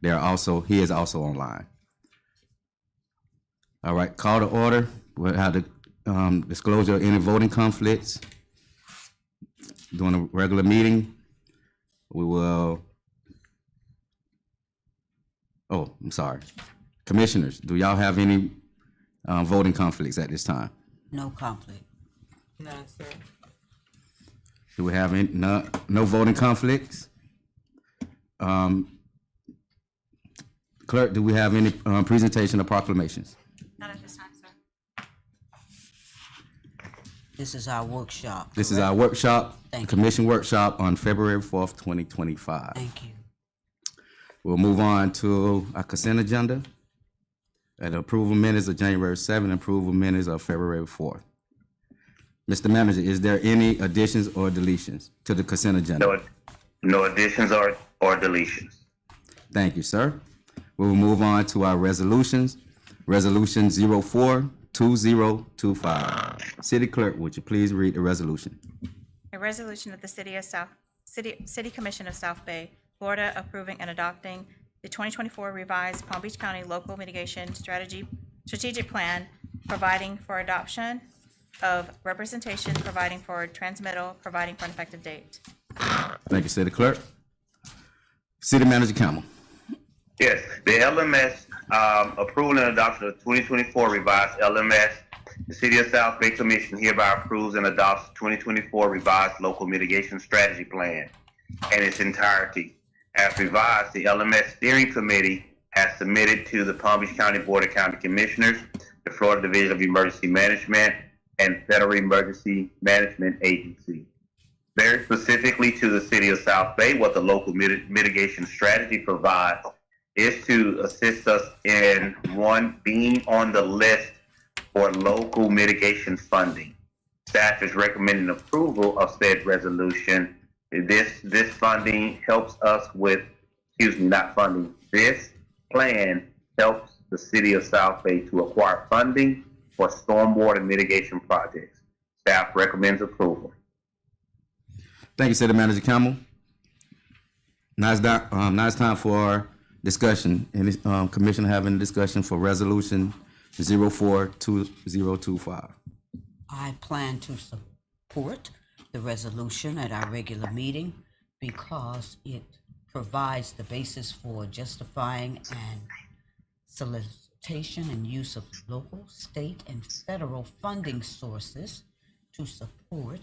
He is also online. All right, call to order. We'll have the disclosure of any voting conflicts during a regular meeting. We will, oh, I'm sorry. Commissioners, do y'all have any voting conflicts at this time? No conflict. None, sir. Do we have any, no voting conflicts? Clerk, do we have any presentation of proclamations? Not at this time, sir. This is our workshop. This is our workshop, Thank you. commission workshop on February 4th, 2025. Thank you. We'll move on to our consent agenda. And approval minutes of January 7th, approval minutes of February 4th. Mr. Manager, is there any additions or deletions to the consent agenda? No additions or deletions. Thank you, sir. We will move on to our resolutions. Resolution 042025. City Clerk, would you please read the resolution? A resolution of the City Commission of South Bay, Florida, approving and adopting the 2024 revised Palm Beach County Local Mitigation Strategic Plan, providing for adoption of representation, providing for transmittal, providing for an effective date. Thank you, City Clerk. City Manager Campbell. Yes, the LMS approval and adoption of 2024 revised LMS. The City of South Bay Commission hereby approves and adopts 2024 revised local mitigation strategy plan in its entirety. As revised, the LMS steering committee has submitted to the Palm Beach County Board of County Commissioners, the Florida Division of Emergency Management, and Federal Emergency Management Agency. Very specifically to the City of South Bay, what the local mitigation strategy provides is to assist us in, one, being on the list for local mitigation funding. Staff is recommending approval of said resolution. This funding helps us with, not funding, this plan helps the City of South Bay to acquire funding for stormwater mitigation projects. Staff recommends approval. Thank you, City Manager Campbell. Now it's time for discussion. Any commissioner having a discussion for resolution 042025? I plan to support the resolution at our regular meeting because it provides the basis for justifying and solicitation and use of local, state, and federal funding sources to support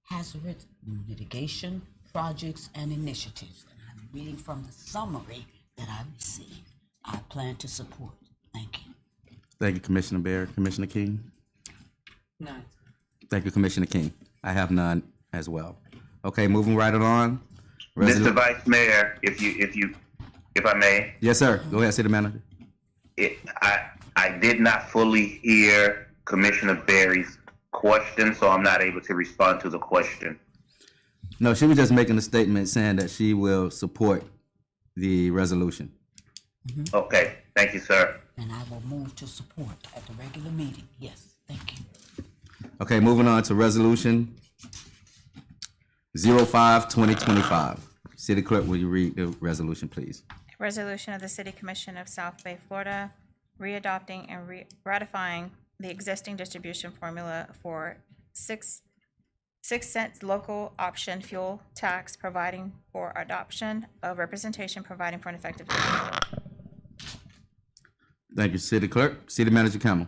hazard mitigation projects and initiatives. And I'm reading from the summary that I received. I plan to support. Thank you. Thank you, Commissioner Baird. Commissioner King? None. Thank you, Commissioner King. I have none as well. Okay, moving right along. Mr. Vice Mayor, if I may. Yes, sir. Go ahead, City Manager. I did not fully hear Commissioner Berry's question, so I'm not able to respond to the question. No, she was just making a statement saying that she will support the resolution. Okay, thank you, sir. And I will move to support at the regular meeting. Yes, thank you. Okay, moving on to resolution 052025. City Clerk, will you read the resolution, please? Resolution of the City Commission of South Bay, Florida, readopting and ratifying the existing distribution formula for 6 cents local option fuel tax, providing for adoption of representation, providing for an effective date. Thank you, City Clerk. City Manager Campbell.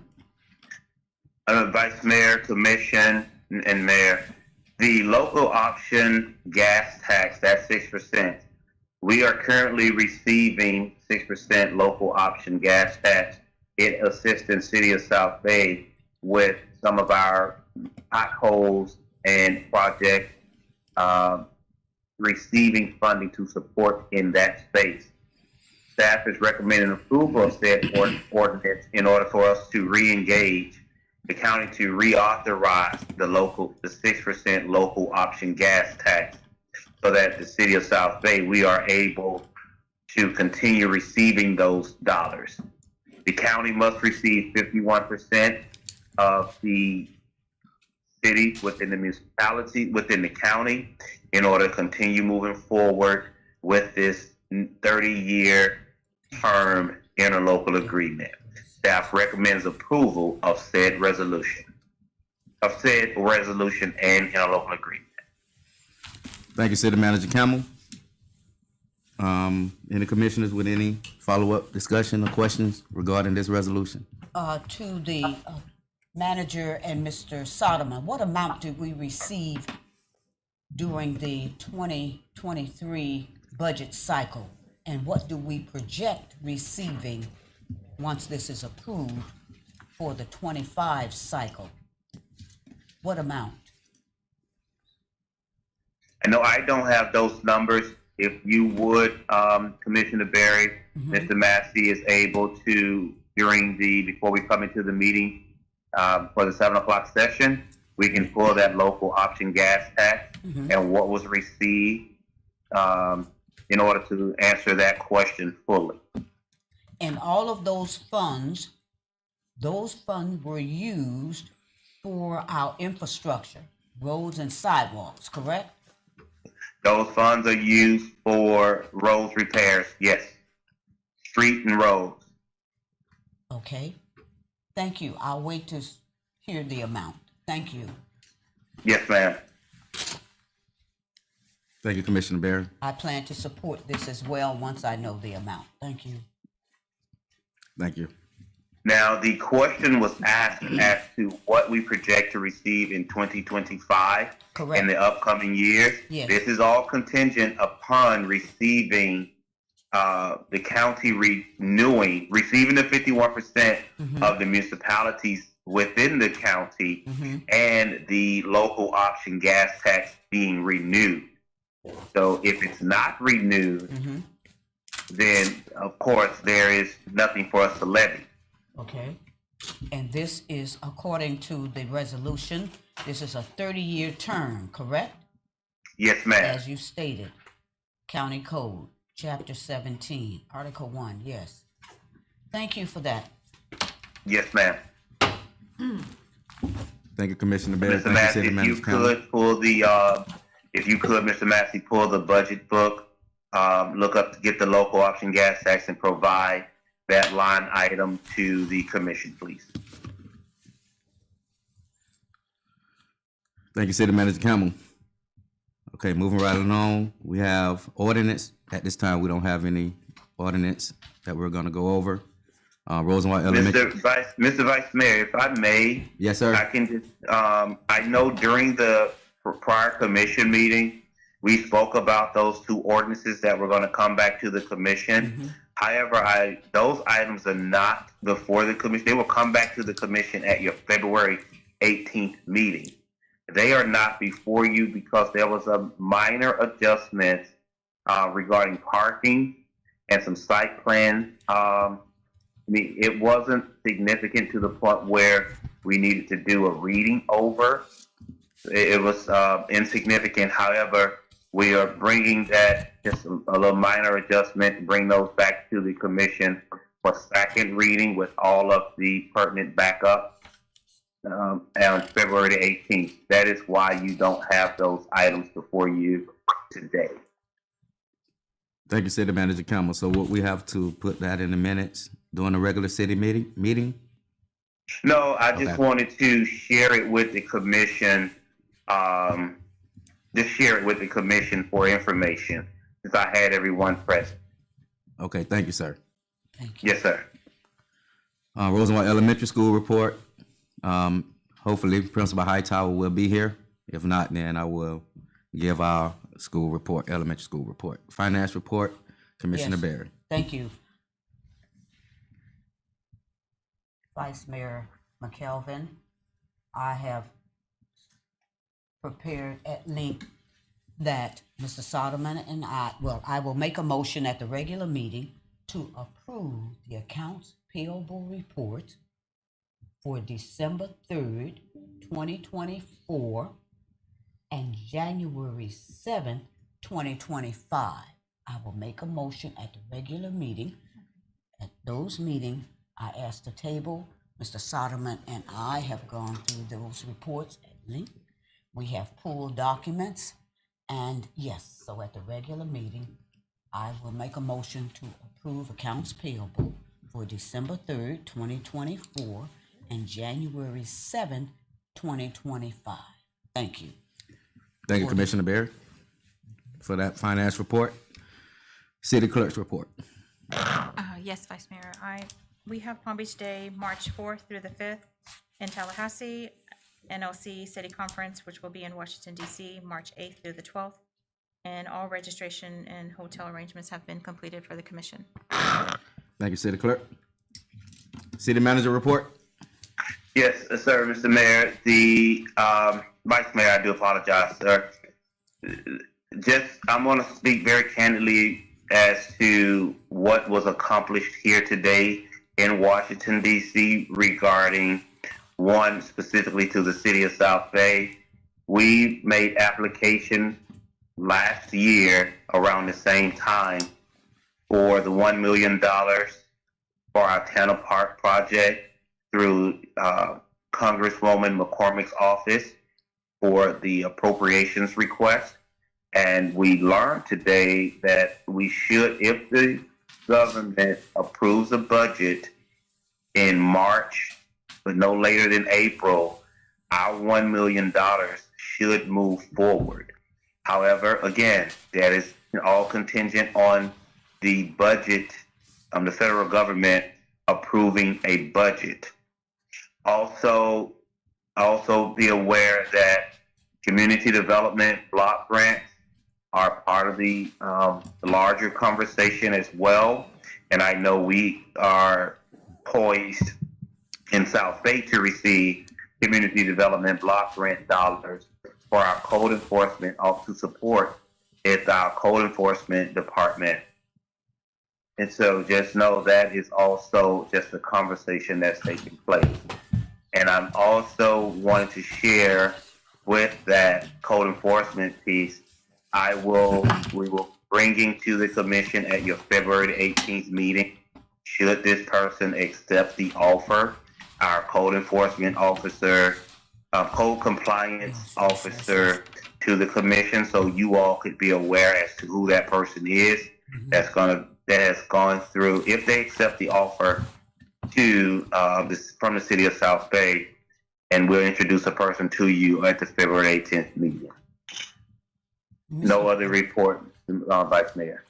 Vice Mayor, Commission, and Mayor, the local option gas tax, that's 6%. We are currently receiving 6% local option gas tax. It assists in City of South Bay with some of our potholes and projects, receiving funding to support in that space. Staff is recommending approval of said ordinance in order for us to re-engage the county to reauthorize the 6% local option gas tax, so that the City of South Bay, we are able to continue receiving those dollars. The county must receive 51% of the city within the municipality, within the county, in order to continue moving forward with this 30-year term interlocal agreement. Staff recommends approval of said resolution and interlocal agreement. Thank you, City Manager Campbell. Any commissioners with any follow-up discussion or questions regarding this resolution? To the manager and Mr. Soderman, what amount did we receive during the 2023 budget cycle? And what do we project receiving once this is approved for the 25 cycle? What amount? I know I don't have those numbers. If you would, Commissioner Berry, Mr. Massey is able to, before we come into the meeting for the 7 o'clock session, we can pull that local option gas tax and what was received in order to answer that question fully. And all of those funds were used for our infrastructure, roads and sidewalks, correct? Those funds are used for roads repairs, yes. Street and roads. Okay. Thank you. I'll wait to hear the amount. Thank you. Yes, ma'am. Thank you, Commissioner Barry. I plan to support this as well once I know the amount. Thank you. Thank you. Now, the question was asked as to what we project to receive in 2025 Correct. in the upcoming years. Yes. This is all contingent upon receiving the county receiving the 51% of the municipalities within the county and the local option gas tax being renewed. So if it's not renewed, then of course there is nothing for us to levy. Okay. And this is, according to the resolution, this is a 30-year term, correct? Yes, ma'am. As you stated, County Code, Chapter 17, Article 1, yes. Thank you for that. Yes, ma'am. Thank you, Commissioner Barry. Mr. Thank you, Massey, City if you Manager Campbell. could pull Mr. Massey, pull the budget book, look up to get the local option gas tax and provide that line item to the commission, please. Thank you, City Manager Campbell. Okay, moving right along, we have ordinance. At this time, we don't have any ordinance that we're gonna go over. Rosenwald Elementary. Mr. Vice Mayor, if I may, Yes, sir. I can just, I know during the prior commission meeting, we spoke about those two ordinances that were gonna come back to the commission. However, those items are not before the commission. They will come back to the commission at your February 18th meeting. They are not before you because there was a minor adjustment regarding parking and some site plan. It wasn't significant to the point where we needed to do a reading over. It was insignificant. However, we are bringing that, just a little minor adjustment, bring those back to the commission for second reading with all of the pertinent backup on February the 18th. That is why you don't have those items before you today. Thank you, City Manager Campbell. So what we have to put that in the minutes during the regular city meeting? No, I just Okay. wanted to share it with the commission. Just share it with the commission for information, since I had everyone present. Okay, thank you, sir. Thank you. Yes, sir. Rosenwald Elementary School report. Hopefully Principal Hightower will be here. If not, then I will give our school report, elementary school report. Finance report, Commissioner Yes. Barry. Thank you. Vice Mayor McKelvin, I have prepared at length that Mr. Soderman and I will make a motion at the regular meeting to approve the accounts payable report for December 3rd, 2024 and January 7th, 2025. I will make a motion at the regular meeting. At those meetings, I asked the table, Mr. Soderman and I have gone through those reports at length. We have pulled documents, and yes, so at the regular meeting, I will make a motion to approve accounts payable for December 3rd, 2024 and January 7th, 2025. Thank you. Thank you, Commissioner Barry, for that finance report. City Clerk's report. Yes, Vice Mayor. We have Palm Beach Day, March 4th through the 5th in Tallahassee, NLC City Conference, which will be in Washington DC, March 8th through the 12th. And all registration and hotel arrangements have been completed for the commission. Thank you, City Clerk. City Manager report. Yes, sir, Mr. Mayor. The Vice Mayor, I do apologize, sir. I'm going to speak very candidly as to what was accomplished here today in Washington, D.C. regarding one specifically to the city of South Bay. We made application last year around the same time for the $1 million for our Tanner Park project through Congresswoman McCormick's office for the appropriations request. And we learned today that we should, if the government approves a budget in March, but no later than April, our $1 million should move forward. However, again, that is all contingent on the budget, the federal government approving a budget. Also be aware that community development block grants are part of the larger conversation as well. And I know we are poised in South Bay to receive community development block grant dollars for our code enforcement, to support our code enforcement department. And so just know that is also just a conversation that's taking place. And I'm also wanting to share with that code enforcement piece, we will bringing to the commission at your February 18th meeting, should this person accept the offer, our code enforcement officer, code compliance officer to the commission, so you all could be aware as to who that person is that has gone through, if they accept the offer from the city of South Bay, and we'll introduce a person to you at the February 18th meeting. No other report, Vice Mayor.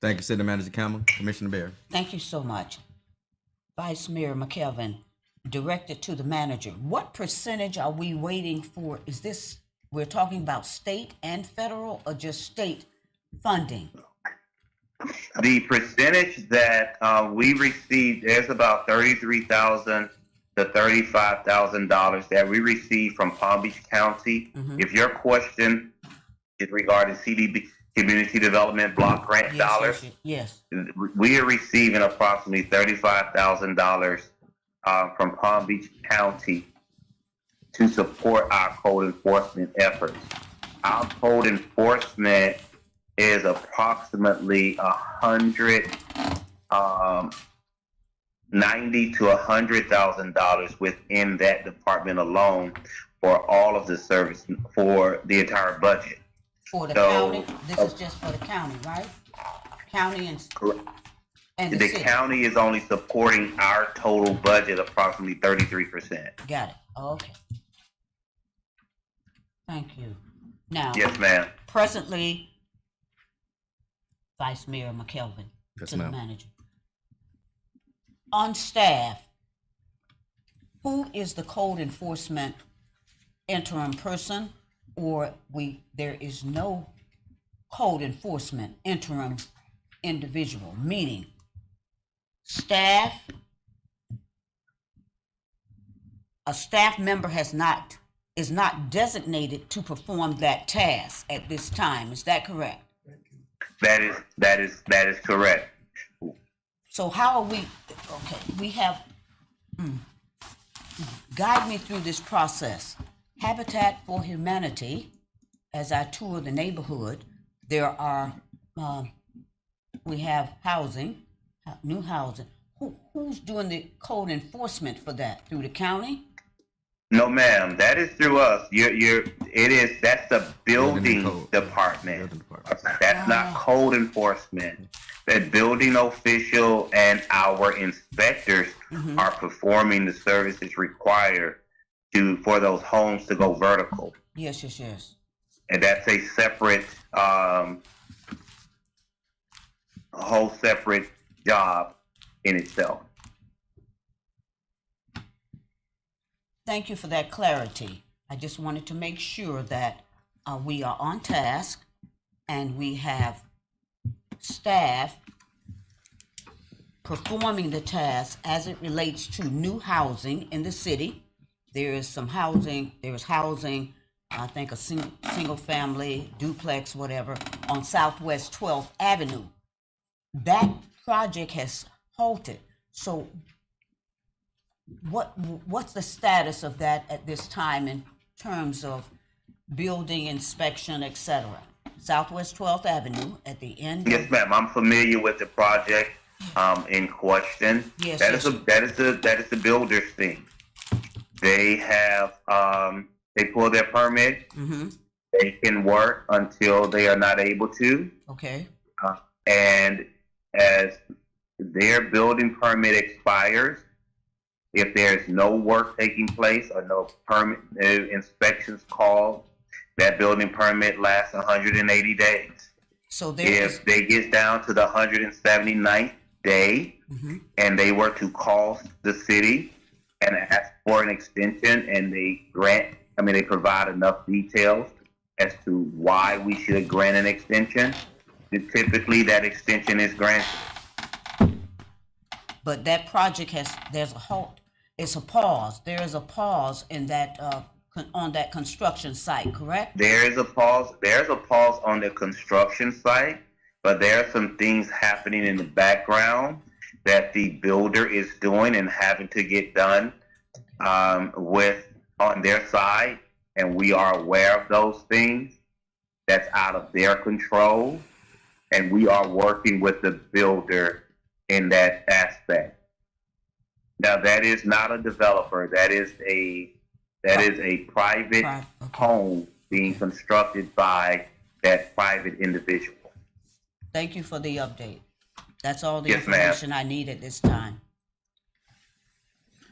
Thank you, City Manager Campbell. Commissioner Barry. Thank you so much. Vice Mayor McKelvin, directed to the manager. What percentage are we waiting for? Is this, we're talking about state and federal or just state funding? The percentage that we received, there's about $33,000 to $35,000 that we received from Palm Beach County. If your question is regarding CDB, Community Development Block Grant dollars, yes. We are receiving approximately $35,000 from Palm Beach County to support our code enforcement efforts. Our code enforcement is approximately $90,000 to $100,000 within that department alone for all of the service for the entire budget. For the county, this is just for the county, right? County and the city. County is only supporting our total budget approximately 33%. Got it. Okay. Thank you. Now, Yes, ma'am. presently, Vice Mayor McKelvin, Yes, to the ma'am. manager. On staff, who is the code enforcement interim person, or there is no code enforcement interim individual, meaning a staff member is not designated to perform that task at this time. Is that correct? That is correct. So how are we, okay, we have, guide me through this process. Habitat for Humanity, as I tour the neighborhood, there are, we have housing, new housing. Who's doing the code enforcement for that? Through the county? No, ma'am. That is through us. That's the building code. department. Building department. That's not code enforcement. that building official and our inspectors are performing the services required for those homes to go vertical. Yes, yes, yes. And that's a separate, a whole separate job in itself. Thank you for that clarity. I just wanted to make sure that we are on task and we have staff performing the task as it relates to new housing in the city. There is housing, I think a single family, duplex, whatever, on Southwest 12th Avenue. That project has halted. So what's the status of that at this time in terms of building inspection, etc.? Southwest 12th Avenue at the end. Yes, ma'am. I'm familiar with the project in question. Yes, that yes. That is the builder's thing. They have they pull their permit. They can work until they are not able to. Okay. And as their building permit expires, if there's no work taking place or no permit inspections called, that building permit lasts 180 days. So If they get down to the 179th day and they were to call the city and ask for an extension and they provide enough details as to why we should grant an extension, then typically that extension is granted. But that project there's a halt. It's a pause. There is a pause in that on that construction site, correct? There is a pause. There's a pause on the construction site, but there are some things happening in the background that the builder is doing and having to get done on their side, and we are aware of those things. That's out of their control, and we are working with the builder in that aspect. Now, that is not a developer. That is a private home being constructed by that private individual. Thank you for the update. That's all the Yes, ma'am. information I need at this time.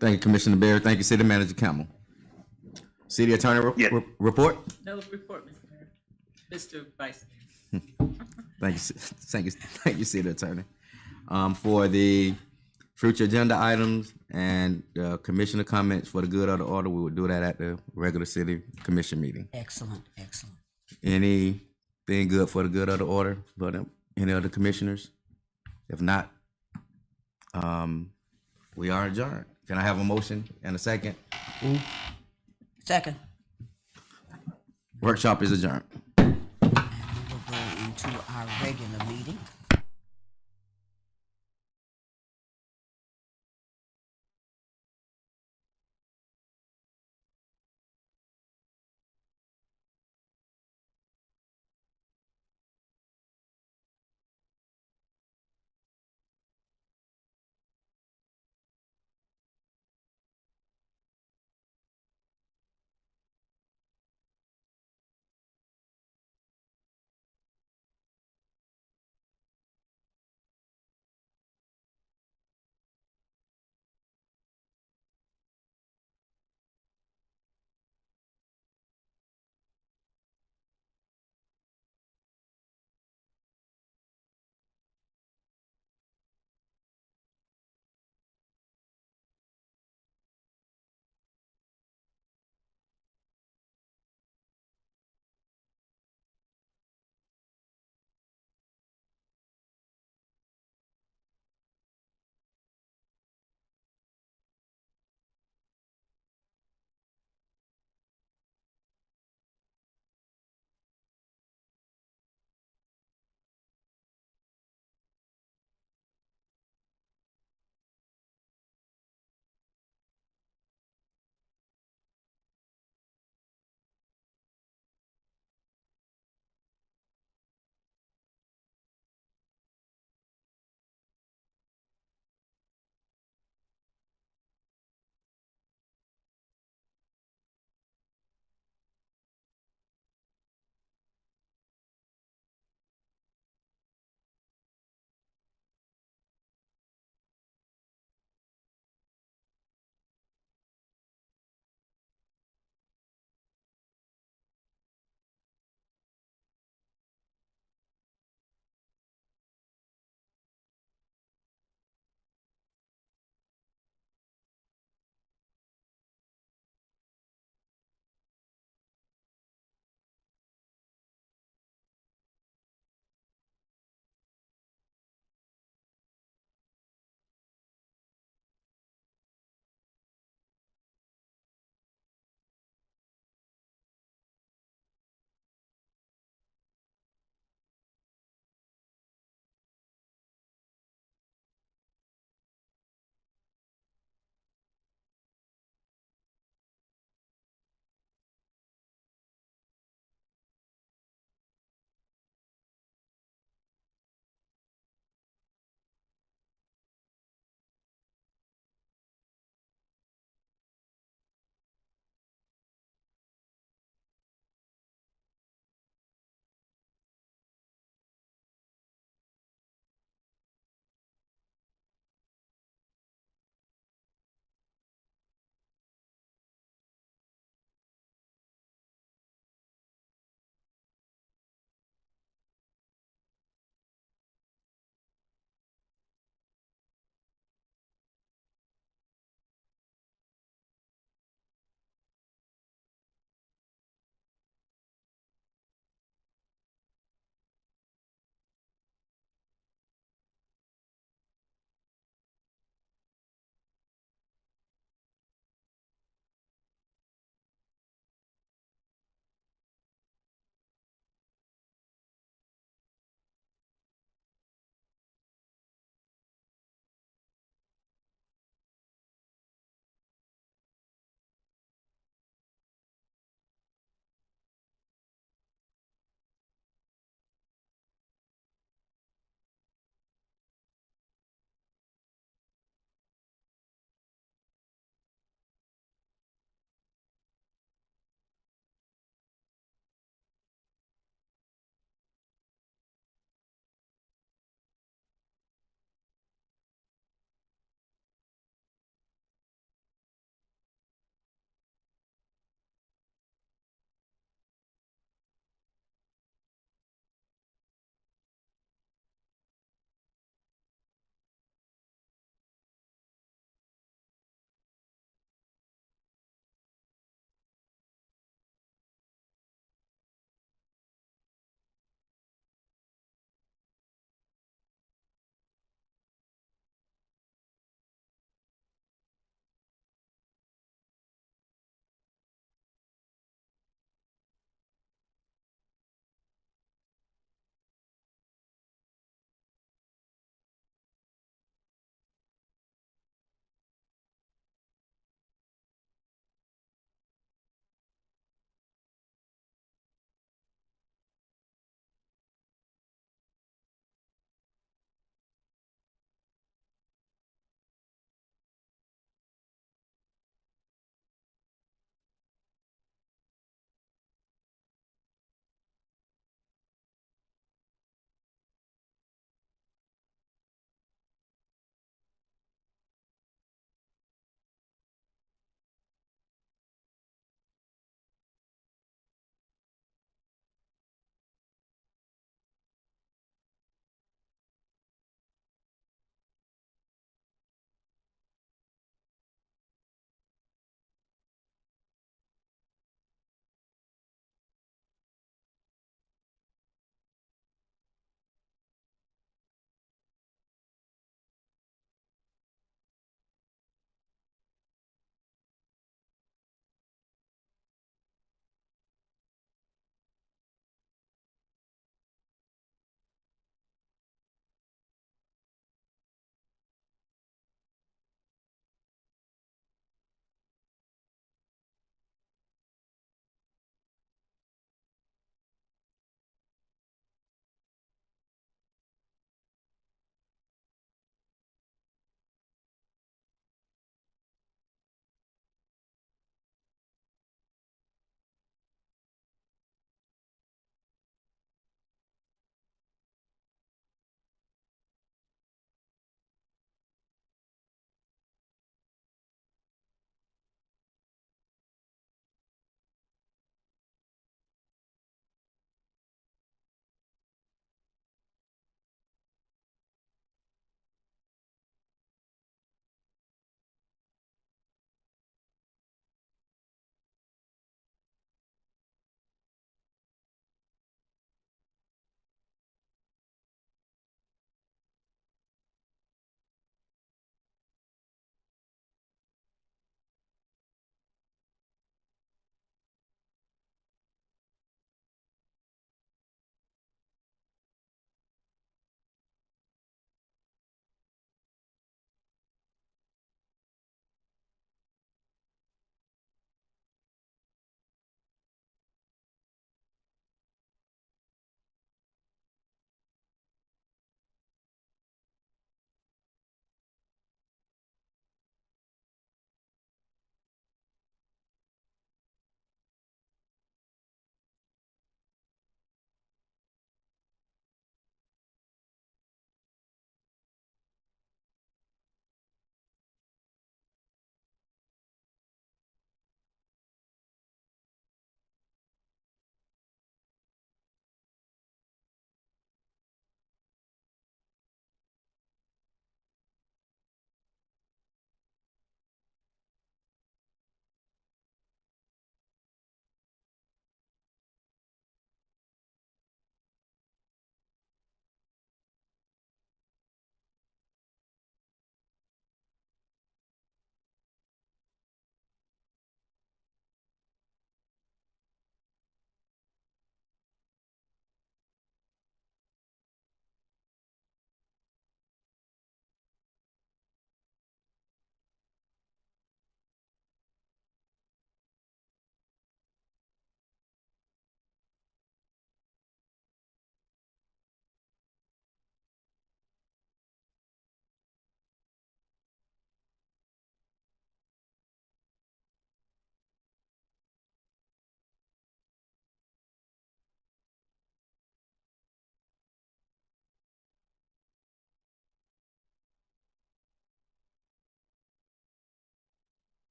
Thank you, Commissioner Barry. Thank you, City Manager Campbell. City Attorney Yes. report. No report, Mr. Mayor. Mr. Vice Mayor. Thank you, City Attorney. For the future agenda items and commissioner comments for the good of the order, we will do that at the regular city commission meeting. Excellent, excellent. Anything good for the good of the order for any other commissioners? If not, we are adjourned. Can I have a motion and a second? Second, Workshop is adjourned. and we will go into our regular meeting.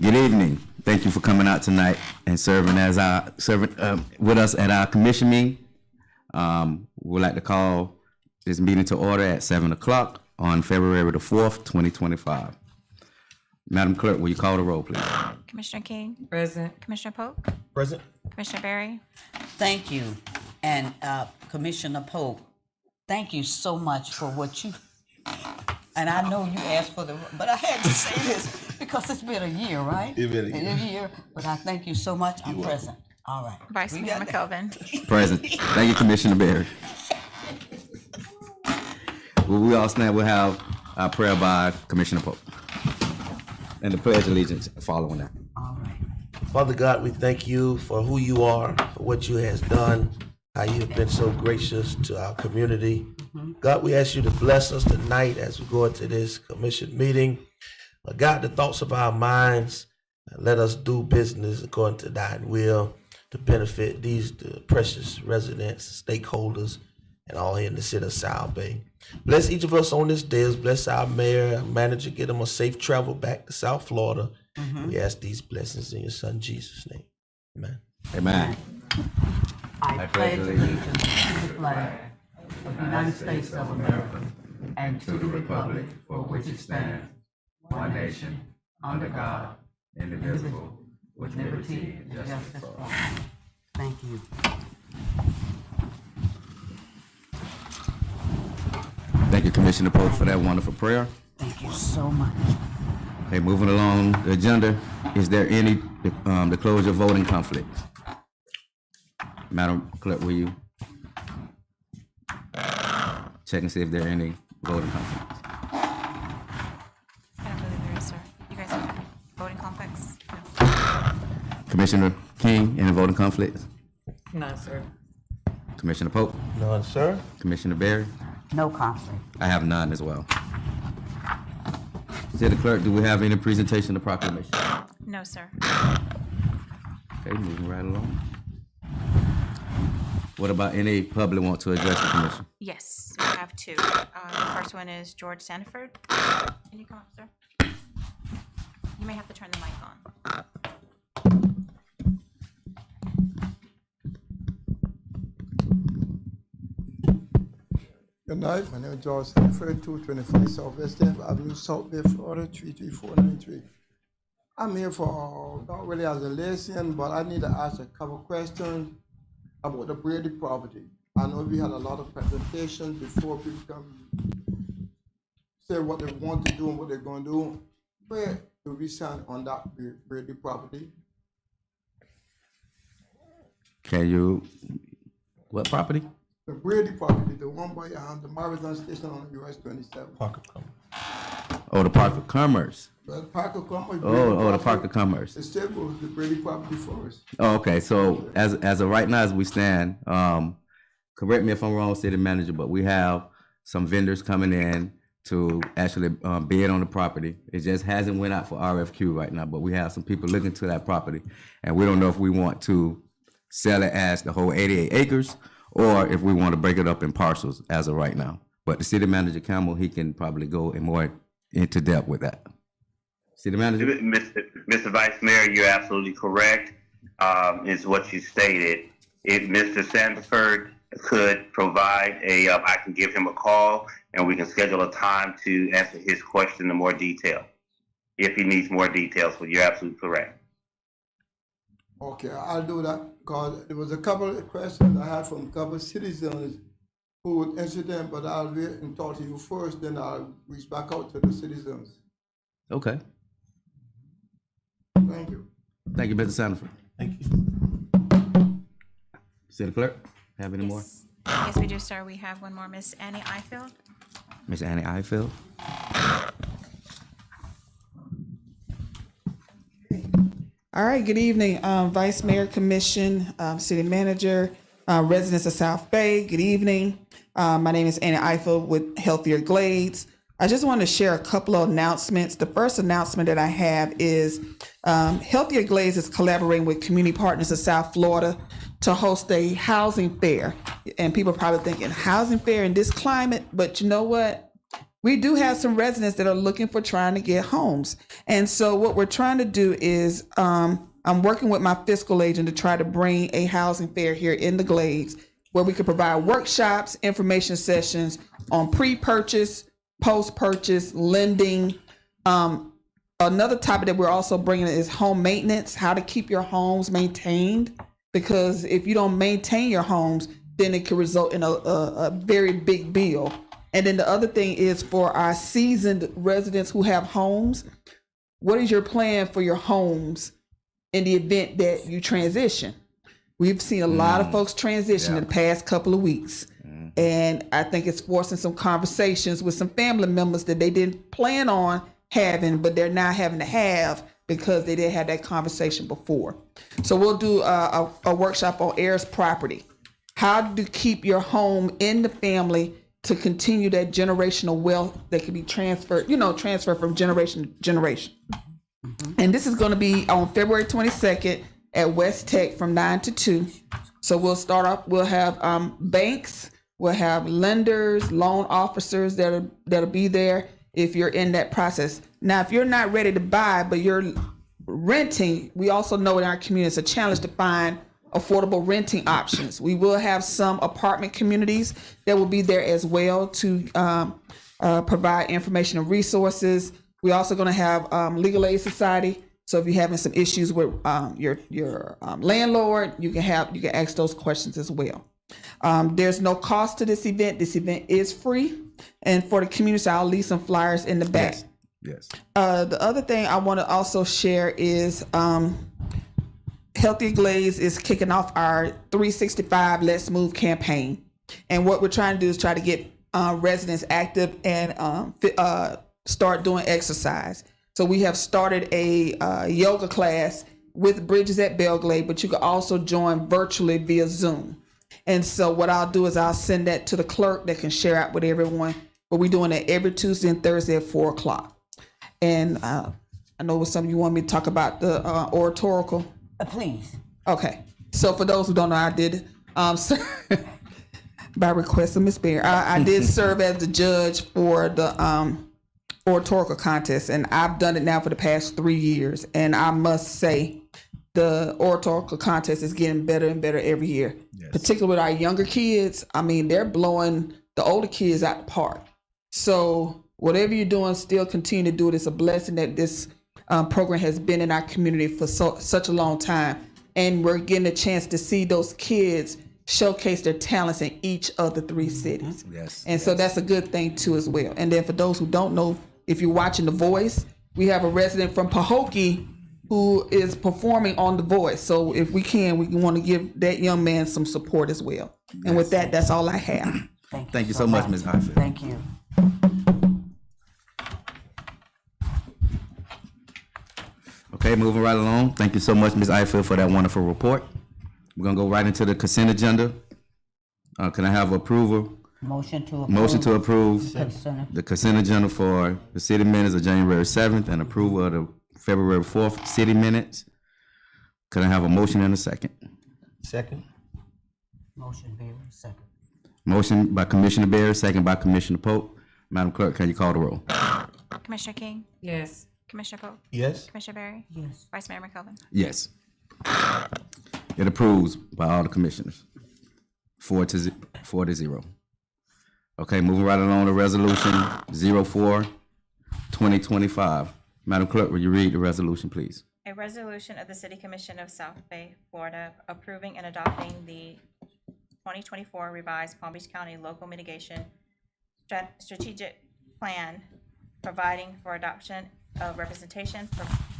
Good evening. Thank you for coming out tonight and serving with us at our commission meeting. We'd like to call this meeting to order at 7 o'clock on February the 4th, 2025. Madam Clerk, will you call the roll, please? Commissioner King, Present. Commissioner Polk, Present. Commissioner Barry, Thank you. And Commissioner Polk, thank you so much for what you, and I know you asked for but I had to say this because it's been a year, right? It really A year, but I thank you so much. I'm present. All right. Vice We Mayor got that. McKelvin. Present. Thank you, Commissioner Barry. Will we all stand? We'll have our prayer by Commissioner Pope. And the pledge of allegiance following that. All right. Father God, we thank you for who you are, for what you has done, how you have been so gracious to our community. God, we ask you to bless us tonight as we go into this commission meeting. God, the thoughts of our minds, let us do business according to thine will to benefit the precious residents, stakeholders, and all here in the city of South Bay. Bless each of us on this day. Bless our mayor, our manager, get them a safe travel back to South Florida. We ask these blessings in your son Jesus' name. Amen. Amen. I pledge allegiance to the flag of the United States of America and to the republic for which it stands, one nation, under God, indivisible, with liberty and justice for all. Thank you. Thank you, Commissioner Pope, for that wonderful prayer. Thank you so much. Okay, moving along the agenda, is there any disclosure voting conflicts? Madam Clerk, will you check and see if there are any voting conflicts? I don't believe there is, sir. You guys have any voting conflicts? No. Commissioner King, any voting conflicts? None, sir. Commissioner Pope, None, sir. Commissioner Barry? No conflict. I have none as well. City Clerk, do we have any presentation of proclamation? No, sir. Okay, moving right along. What about any public want to address the commission? Yes, we have two. The first one is George Sanford. Can you come up, sir? You may have to turn the mic on. Good night. My name is George Sanford, 225 Southwest Avenue, South Bay, Florida, 33493. I'm here for, not really as a liaison, but I need to ask a couple questions about the Brady property. I know we had a lot of presentations before people come say what they want to do and what they're going to do. Where do we stand on that Brady property? Can you, what property? The Brady property, the one by the Marathon Station on US 27. Oh, the Park of Commerce. The Park of Commerce. Oh, the Park of Commerce. It still was the Brady property for us. Oh, okay, so as of right now, as we stand, correct me if I'm wrong, city manager, but we have some vendors coming in to actually bid on the property. It just hasn't went out for RFQ right now, but we have some people looking to that property, and we don't know if we want to sell it as the whole 88 acres or if we want to break it up in parcels as of right now. But the city manager, Campbell, he can probably go in more into depth with that. City manager? Mr. Vice Mayor, you're absolutely correct. Is what you stated. If Mr. Sanford could provide I can give him a call and we can schedule a time to answer his question in more detail. If he needs more details, but you're absolutely correct. Okay, I'll do that because there was a couple of questions I had from a couple of citizens who would answer them, but I'll wait and talk to you first, then I'll reach back out to the citizens. Okay. Thank you. Thank you, Mr. Sanford. Thank you. City clerk, have any more? Yes. Yes, we do, sir. We have one more, Miss Annie Ifield. Miss Annie Ifield? All right, good evening, Vice Mayor, Commission, City Manager, residents of South Bay, good evening. My name is Annie Eiffel with Healthier Glades. I just want to share a couple of announcements. The first announcement that I have is Healthier Glades is collaborating with community partners of South Florida to host a housing fair. And people are probably thinking, housing fair in this climate? But you know what? we do have some residents that are looking for trying to get homes. And so what we're trying to do is I'm working with my fiscal agent to try to bring a housing fair here in the Glades where we could provide workshops, information sessions on pre-purchase, post-purchase, lending. Another topic that we're also bringing is home maintenance, how to keep your homes maintained. Because if you don't maintain your homes, then it could result in a very big bill. And then the other thing is for our seasoned residents who have homes, what is your plan for your homes in the event that you transition? We've seen a lot of folks transition in the past couple of weeks. And I think it's forcing some conversations with some family members that they didn't plan on having, but they're now having to have because they didn't have that conversation before. So we'll do a workshop on heirs property. How to keep your home in the family to continue that generational wealth that can be transferred, transferred from generation to generation. And this is going to be on February 22nd at West Tech from 9 to 2. So we'll start off, we'll have banks, we'll have lenders, loan officers that'll be there if you're in that process. Now, if you're not ready to buy, but you're renting, we also know in our community it's a challenge to find affordable renting options. We will have some apartment communities that will be there as well to provide information and resources. We're also going to have legal aid society. So if you're having some issues with your landlord, you can ask those questions as well. There's no cost to this event. This event is free. And for the community, I'll leave some flyers in the back. Yes. The other thing I want to also share is Healthy Glades is kicking off our 365 Let's Move campaign. And what we're trying to do is try to get residents active and start doing exercise. So we have started a yoga class with Bridges at Belglade, but you can also join virtually via Zoom. And so what I'll do is I'll send that to the clerk that can share out with everyone. But we're doing that every Tuesday and Thursday at 4:00. And I know some of you want me to talk about the oratorical. Please. Okay. So for those who don't know, I did by request of Ms. Bear, I did serve as the judge for the oratorical contest, and I've done it now for the past 3 years. And I must say, the oratorical contest is getting better and better every year. Yes. Particularly with our younger kids. I mean, they're blowing the older kids out the park. So whatever you're doing, still continue to do it. It's a blessing that this program has been in our community for such a long time. And we're getting a chance to see those kids showcase their talents in each of the 3 cities. Yes. And so that's a good thing too as well. And then for those who don't know, if you're watching The Voice, we have a resident from Pahokee who is performing on The Voice. So if we want to give that young man some support as well. And with that, that's all I have. Thank you so much, Ms. Ifield. Thank you. Okay, moving right along. Thank you so much, Ms. Ifield, for that wonderful report. We're gonna go right into the consent agenda. Can I have approval? Motion to approve. Motion to approve Consent. the consent agenda for the city minutes of January 7th and approval of the February 4th city minutes. Can I have a motion and a second? Second. Motion Berry, second. Motion by Commissioner Barry, second by Commissioner Pope. Madam Clerk, can you call the roll? Commissioner King, Yes. Commissioner Pope, Yes. Commissioner Berry, Yes. Vice Mayor McKelvin. Yes. It approves by all the commissioners. 4-0. Okay, moving right along to resolution 04-2025. Madam Clerk, will you read the resolution, please? A resolution of the City Commission of South Bay, Florida, approving and adopting the 2024 revised Palm Beach County Local Mitigation Strategic Plan, providing for adoption of representation,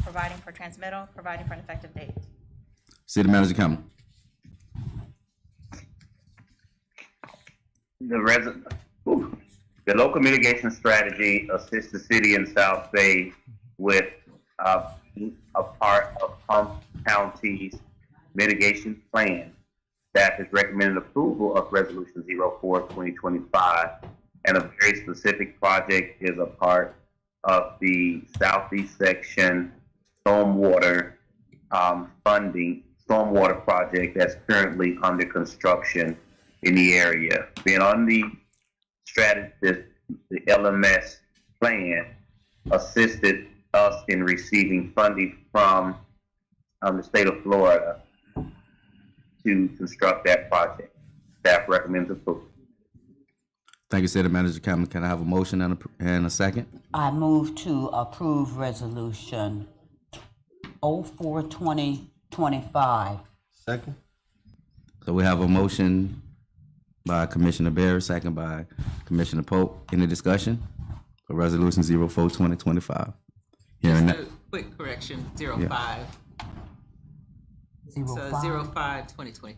providing for transmittal, providing for an effective date. City Manager Campbell. The local mitigation strategy assists the city in South Bay with a part of Palm County's mitigation plan. Staff has recommended approval of Resolution 04-2025, and a very specific project is a part of the southeast section stormwater project that's currently under construction in the area. Being on the strategy, the LMS plan assisted us in receiving funding from the state of Florida to construct that project. Staff recommends approval. Thank you, City Manager Cameron. Can I have a motion and a second? I move to approve resolution 04-2025. Second? So we have a motion by Commissioner Barry, second by Commissioner Pope. Any discussion for Resolution 04-2025? Hearing that. Quick correction, 05. So 05. 05-2025.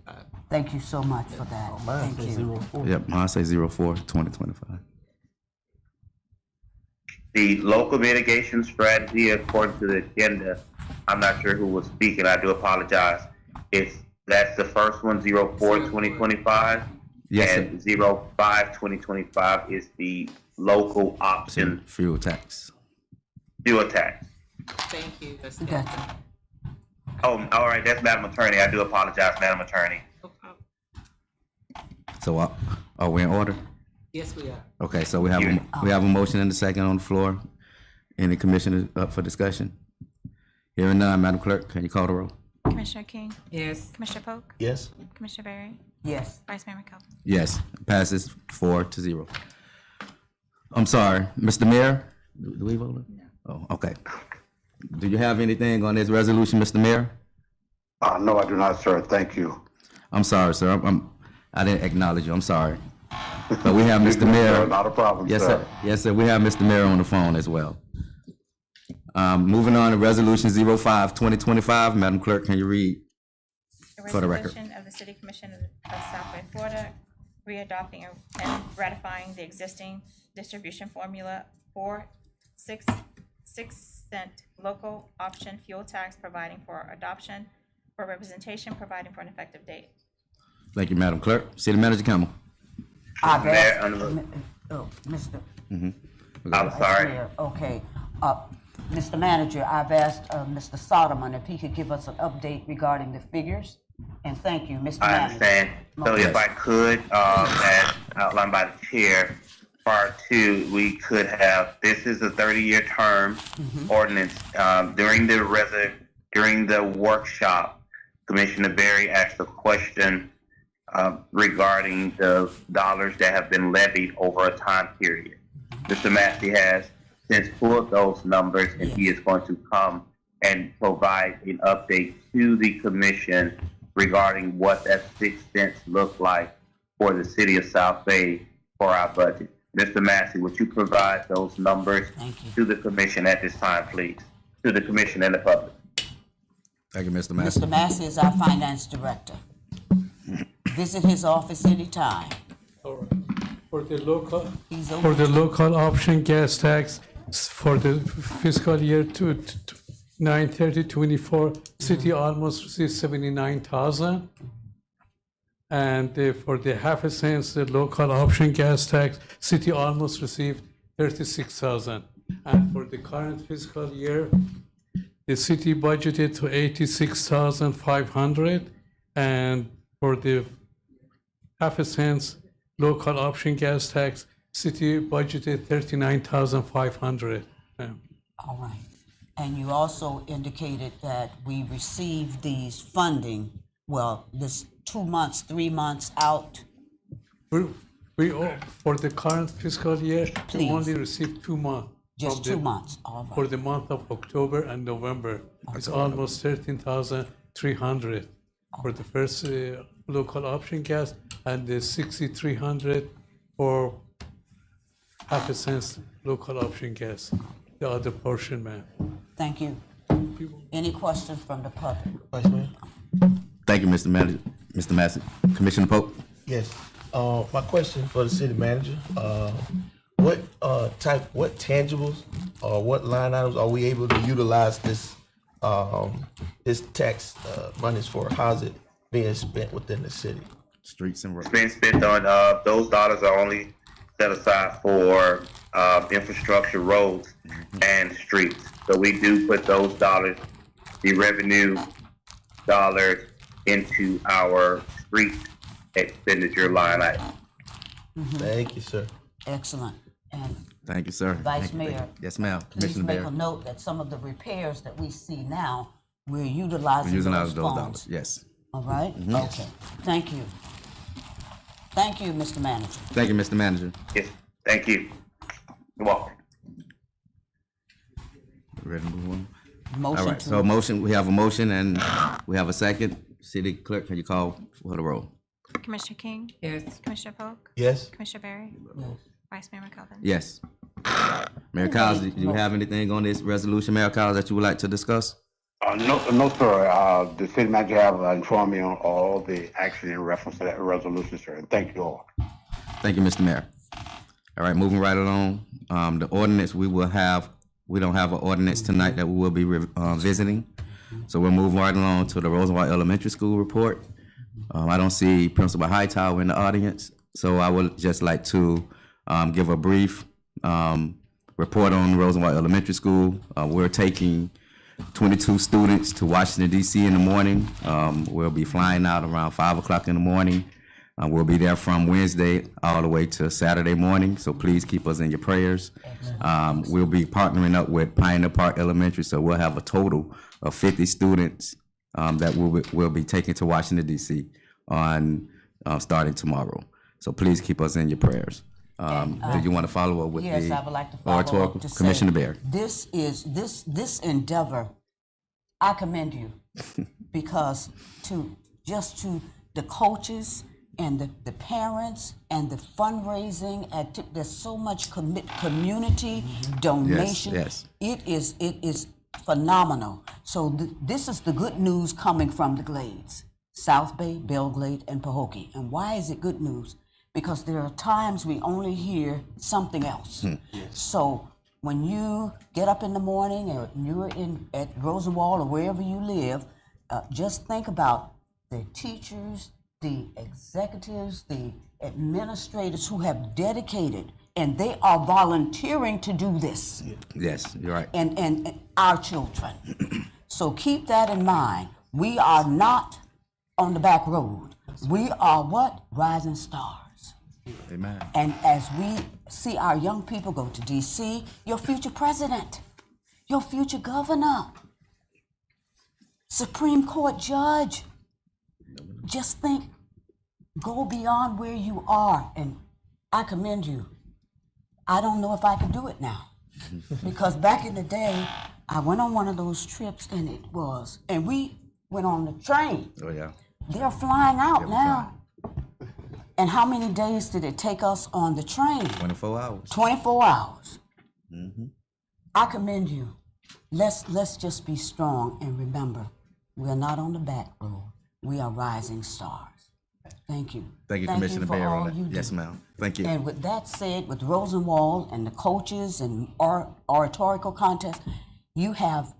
Thank you so much for that. Thank you. Yep, mine say 04-2025. The local mitigation strategy, according to the agenda, I'm not sure who was speaking. I do apologize. That's the first one, 04-2025. Yes, sir. And 05-2025 is the local option Fuel tax. fuel tax. Thank you. That's Gotcha. Oh, all right. That's Madam Attorney. I do apologize, Madam Attorney. no problem. So are we in order? Yes, we are. Okay, so we have a motion and a second on the floor. Any commissioners up for discussion? Hearing none, Madam Clerk, can you call the roll? Commissioner King, Yes. Commissioner Polk, Yes? Commissioner Barry, Yes. Vice Mayor McKelvin. Yes, passes 4-0. I'm sorry, Mr. Mayor, do we vote? No. Oh, okay. Do you have anything on this resolution, Mr. Mayor? No, I do not, sir. Thank you. I'm sorry, sir. I didn't acknowledge you. I'm sorry. But we have Mr. Mayor. Not a problem, Yes, sir. sir. Yes, sir. We have Mr. Mayor on the phone as well. Moving on to Resolution 05-2025. Madam Clerk, can you read? For the record. Resolution of the City Commission of South Bay, Florida, readopting and ratifying the existing distribution formula for 6 cent local option fuel tax, providing for adoption, for representation, providing for an effective date. Thank you, Madam Clerk. City Manager Campbell. I've Mayor, asked, under- Mr. I'm sorry. Mayor, okay. Mr. Manager, I've asked Mr. Solomon if he could give us an update regarding the figures. And thank you, Mr. I Manager. understand. So if I could, as outlined by the chair, prior to, we could have, this is a 30-year term ordinance. During the workshop, Commissioner Barry asked a question regarding the dollars that have been levied over a time period. Mr. Massey has since pulled those numbers, and he is going to come and provide an update to the commission regarding what that 6 cents look like for the city of South Bay for our budget. Mr. Massey, would you provide those numbers to the commission at this time, please? To the commission and the public. Thank you, Mr. Massey. Mr. Massey is our finance director. Visit his office anytime. All right. For the local, He's for over. the local option gas tax for the fiscal year 9/30/24, city almost received 79,000. And for the half a cent, the local option gas tax, city almost received 36,000. And for the current fiscal year, the city budgeted to 86,500, and for the half a cent local option gas tax, city budgeted 39,500. All right. And you also indicated that we received these funding, well, this 2 months, 3 months out. For the current fiscal year, we Please. only received 2 months. Just 2 months, all For right. the month of October and November, it's almost 13,300 for the first local option gas, and the 6,300 for half a cent local option gas, the other portion, ma'am. Thank you. Any questions from the public? Vice Mayor? Thank you, Mr. Manager. Mr. Massey. Commissioner Pope. Yes. My question for the city manager, what tangibles or what line items are we able to utilize this tax monies for? How's it being spent within the city? Streets and roads. Been spent on, those dollars are only set aside for infrastructure, roads, and streets. So we do put those dollars, the revenue dollars, into our street expenditure line item. Thank you, sir. Excellent. And Thank you, sir. Vice Thank you, thank you. Mayor, Yes, ma'am. please Commissioner make Bear. a note that some of the repairs that we see now, we're utilizing We're using those those dollars. funds. Yes. All right? Okay. Thank you. Thank you, Mr. Manager. Thank you, Mr. Manager. Yes, thank you. You're welcome. Ready to move on? All Motion right, to. so motion, we have a motion and we have a second. City Clerk, can you call for the roll? Commissioner King, Yes. Commissioner Polk, Yes? Commissioner Berry, Yes. Vice Mayor McKelvin. Yes. Mayor Cowles, do you have anything on this resolution, Mayor Cowles, that you would like to discuss? No, sir. The city manager have informed me on all the action in reference to that resolution, sir, and thank you all. Thank you, Mr. Mayor. All right, moving right along. The ordinance, we don't have an ordinance tonight that we will be visiting. So we'll move right along to the Rosenwald Elementary School report. I don't see Principal Hightower in the audience, so I would just like to give a brief report on Rosenwald Elementary School. We're taking 22 students to Washington, D.C. in the morning. We'll be flying out around 5 o'clock in the morning. We'll be there from Wednesday all the way to Saturday morning, so please keep us in your prayers. We'll be partnering up with Pioneer Park Elementary, so we'll have a total of 50 students that we'll be taking to Washington, D.C. on starting tomorrow. So please keep us in your prayers. Do you want to follow up with Yes, the I would like to follow oratorical? up to say, Commissioner Bear. this endeavor, I commend you because to the coaches and the parents and the fundraising, there's so much community donation. yes. It is phenomenal. So this is the good news coming from the Glades, South Bay, Belglade, and Pahokee. And why is it good news? Because there are times we only hear something else. So when you get up in the morning or you're at Rosenwald or wherever you live, just think about the teachers, the executives, the administrators who have dedicated, and they are volunteering to do this. Yes, you're right. And our children. So keep that in mind. We are not on the back road. We are what? Rising stars. Amen. And as we see our young people go to D.C., your future president, your future governor, Supreme Court judge, just think, go beyond where you are. And I commend you. I don't know if I can do it now. Because back in the day, I went on one of those trips and we went on the train. Oh, yeah. They're flying out we're now. And how many days did it take us on the train? 24 hours. 24 hours. I commend you. Let's just be strong and remember, we are not on the back road. We are rising stars. Thank you. Thank you, Commissioner for Bear, all on that. you do. Yes, ma'am. Thank you. And with that said, with Rosenwald and the coaches and oratorical contest, you have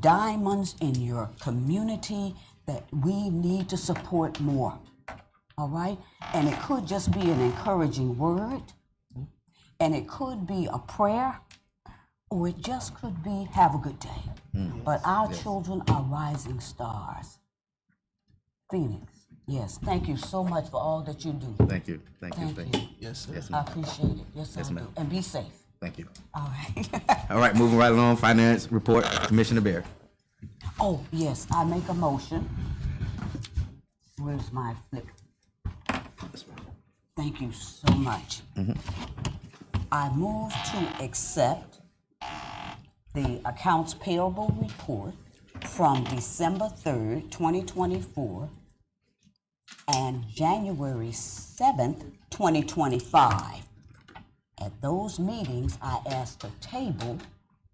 diamonds in your community that we need to support more. All right? And it could just be an encouraging word, and it could be a prayer, or it just could be have a good day. But our children are rising stars. Phoenix, yes, thank you so much for all that you do. Thank you. Thank you. Thank you. Yes, sir. Yes, I ma'am. appreciate it. Yes, Yes, I ma'am. do. And be safe. Thank you. All right. All right, moving right along, finance report, Commissioner Bear. Oh, yes, I make a motion. Where's my flip? Thank you so much. I move to accept the accounts payable report from December 3rd, 2024 and January 7th, 2025. At those meetings, I asked to table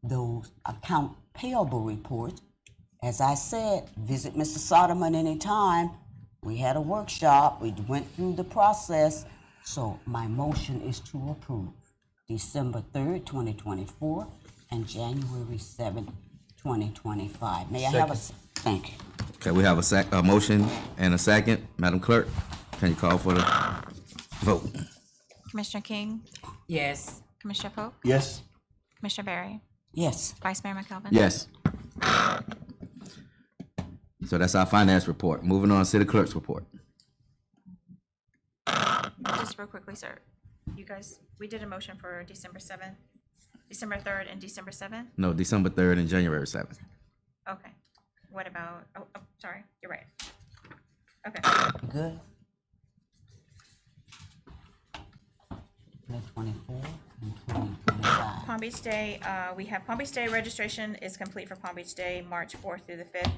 those account payable reports. As I said, visit Mr. Soderman anytime. We had a workshop, we went through the process, so my motion is to approve December 3rd, 2024 and January 7th, 2025. May I have a, thank you. Okay, we have a motion and a second. Madam Clerk, can you call for the vote? Commissioner King, Yes. Commissioner Polk, Yes? Commissioner Berry, Yes, Vice Mayor McKelvin. Yes. So that's our finance report. Moving on, City Clerk's report. Just real quickly, sir. You because we did a motion for December 7th, December 3rd and December 7th. No, December 3rd and January 7th. Okay. What about, oh, sorry, you're right. Okay. You good? May 24 and 2025. Palm Beach Day, we have Palm Beach Day registration is complete for Palm Beach Day, March 4th through the 5th.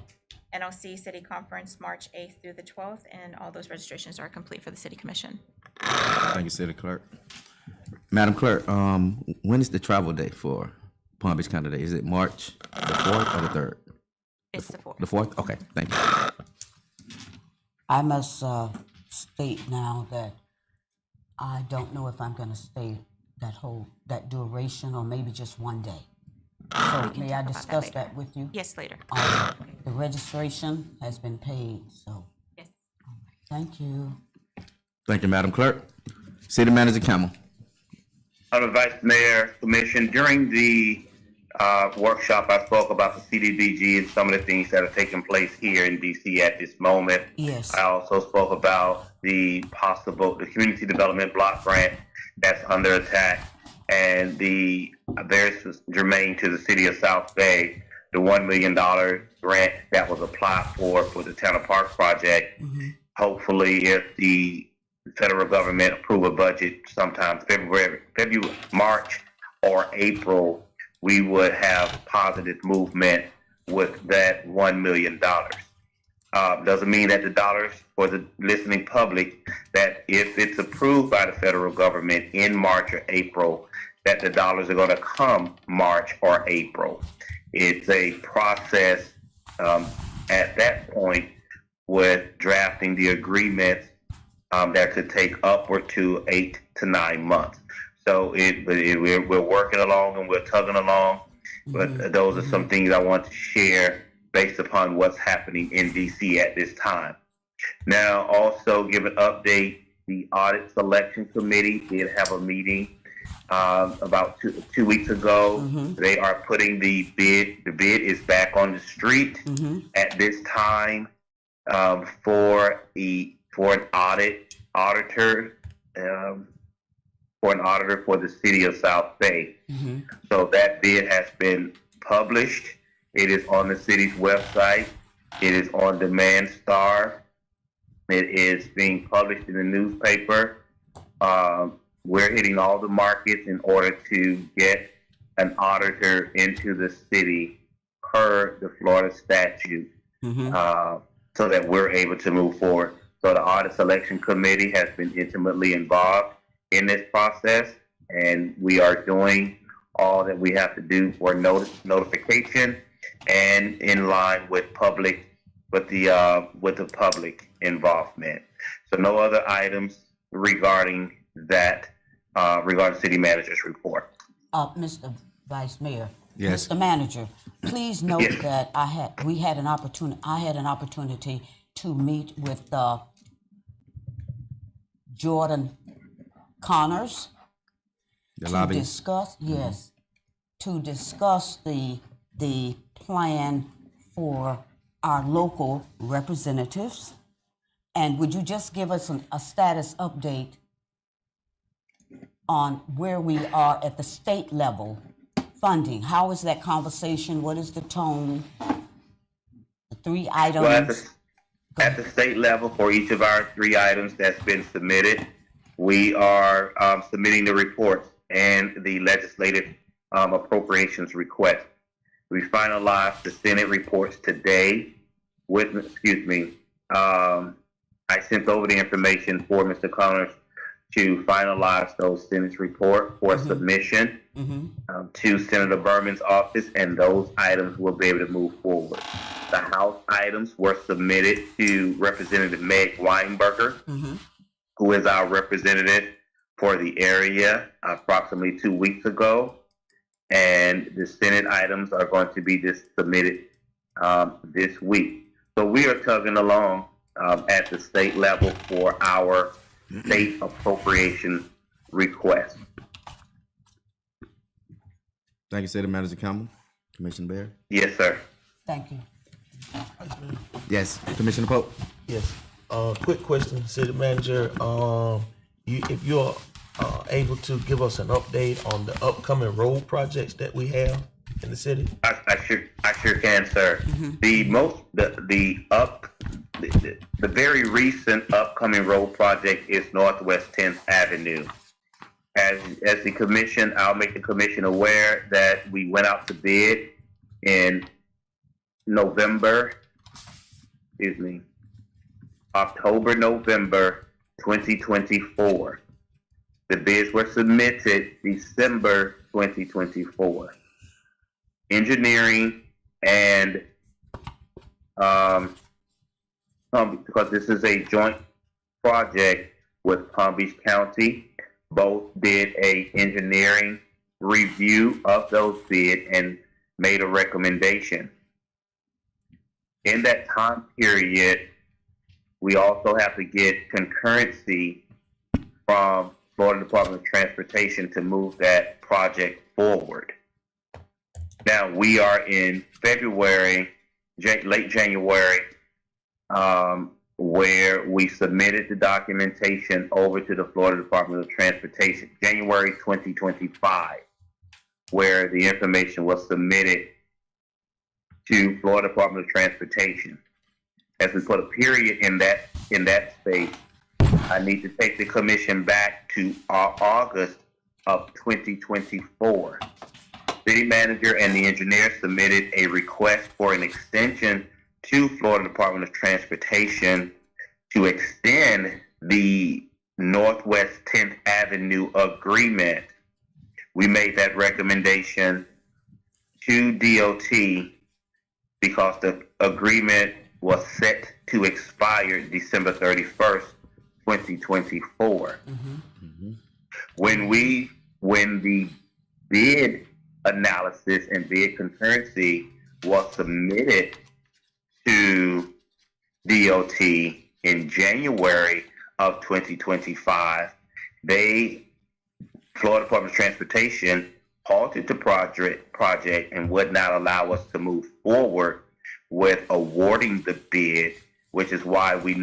NLC City Conference, March 8th through the 12th, and all those registrations are complete for the City Commission. Thank you, City Clerk. Madam Clerk, when is the travel day for Palm Beach County Day? Is it March the 4th or the 3rd? It's the 4th. The 4th? Okay, thank you. I must state now that I don't know if I'm gonna stay that duration or maybe just one day. So may I talk about that discuss later. that with you? Yes, later. The registration has been paid, so Yes. thank you. Thank you, Madam Clerk. City Manager Campbell. Honorable Vice Mayor, Commission, during the workshop, I spoke about the CDBG and some of the things that are taking place here in DC at this moment. Yes. I also spoke about the Community Development Block Grant that's under attack, and the very germane to the city of South Bay, the $1 million grant that was applied for the Tanner Park project. Hopefully, if the federal government approve a budget sometime February, March, or April, we would have positive movement with that $1 million. Doesn't mean that the dollars for the listening public, that if it's approved by the federal government in March or April, that the dollars are going to come March or April. It's a process at that point with drafting the agreements that could take upward to 8 to 9 months. So we're working along and we're tugging along, but those are some things I want to share based upon what's happening in DC at this time. Now, also give an update. The Audit Selection Committee did have a meeting about two weeks ago. They are putting the bid. The bid is back on the street at this time for an auditor for the city of South Bay. So that bid has been published. It is on the city's website. It is on Demand Star. It is being published in the newspaper. We're hitting all the markets in order to get an auditor into the city per the Florida statute, so that we're able to move forward. So the Audit Selection Committee has been intimately involved in this process, and we are doing all that we have to do for notification and in line with the public involvement. So no other items regarding that, regarding city manager's report. Mr. Vice Mayor. Yes. Mr. Manager, please note Yes. that I had an opportunity to meet with Jordan Connors The to lobby. discuss, to discuss the plan for our local representatives. And would you just give us a status update on where we are at the state level funding? How is that conversation? What is the tone? The 3 items. Well, at the state level, for each of our 3 items that's been submitted, we are submitting the reports and the legislative appropriations request. We finalized the Senate reports today. I sent over the information for Mr. Connors to finalize those Senate reports for submission to Senator Berman's office, and those items will be able to move forward. The House items were submitted to Representative Meg Weinberger, who is our representative for the area, approximately 2 weeks ago. And the Senate items are going to be submitted this week. So we are tugging along at the state level for our state appropriation request. Thank you, City Manager Campbell. Commissioner Bear. Yes, sir. Thank you. Yes, Commissioner Pope. Yes. Quick question, city manager. If you're able to give us an update on the upcoming road projects that we have in the city? I sure can, sir. The very recent upcoming road project is Northwest 10th Avenue. As the commission, I'll make the commission aware that we went out to bid in October, November 2024. The bids were submitted December 2024. Engineering and because this is a joint project with Palm Beach County, both did a engineering review of those bids and made a recommendation. In that time period, we also have to get concurrency from Florida Department of Transportation to move that project forward. Now we are in February, late January, where we submitted the documentation over to the Florida Department of Transportation, January 2025, where the information was submitted to Florida Department of Transportation. As we put a period in that space, I need to take the commission back to August of 2024. City manager and the engineer submitted a request for an extension to Florida Department of Transportation to extend the Northwest 10th Avenue agreement. We made that recommendation to DOT because the agreement was set to expire December 31st, 2024. When the bid analysis and bid concurrency was submitted to DOT in January of 2025, Florida Department of Transportation halted the project and would not allow us to move forward with awarding the bid, which is why we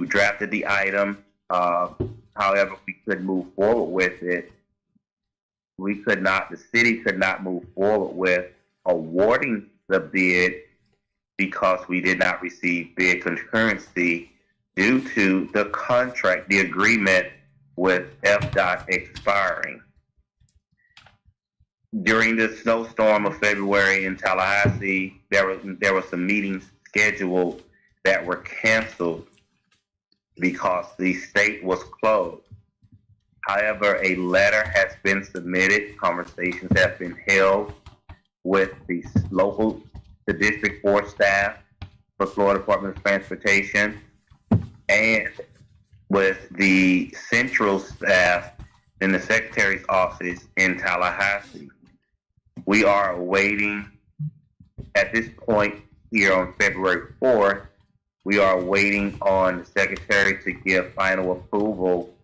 drafted the item. However, we couldn't move forward with it. The city could not move forward with awarding the bid because we did not receive bid concurrency due to the agreement with FDOT expiring. During the snowstorm of February in Tallahassee, there were some meetings scheduled that were canceled because the state was closed. However, a letter has been submitted, conversations have been held with the District 4 staff for Florida Department of Transportation and with the central staff in the Secretary's office in Tallahassee. We are awaiting, at this point here on February 4th, we are waiting on the Secretary to give final approval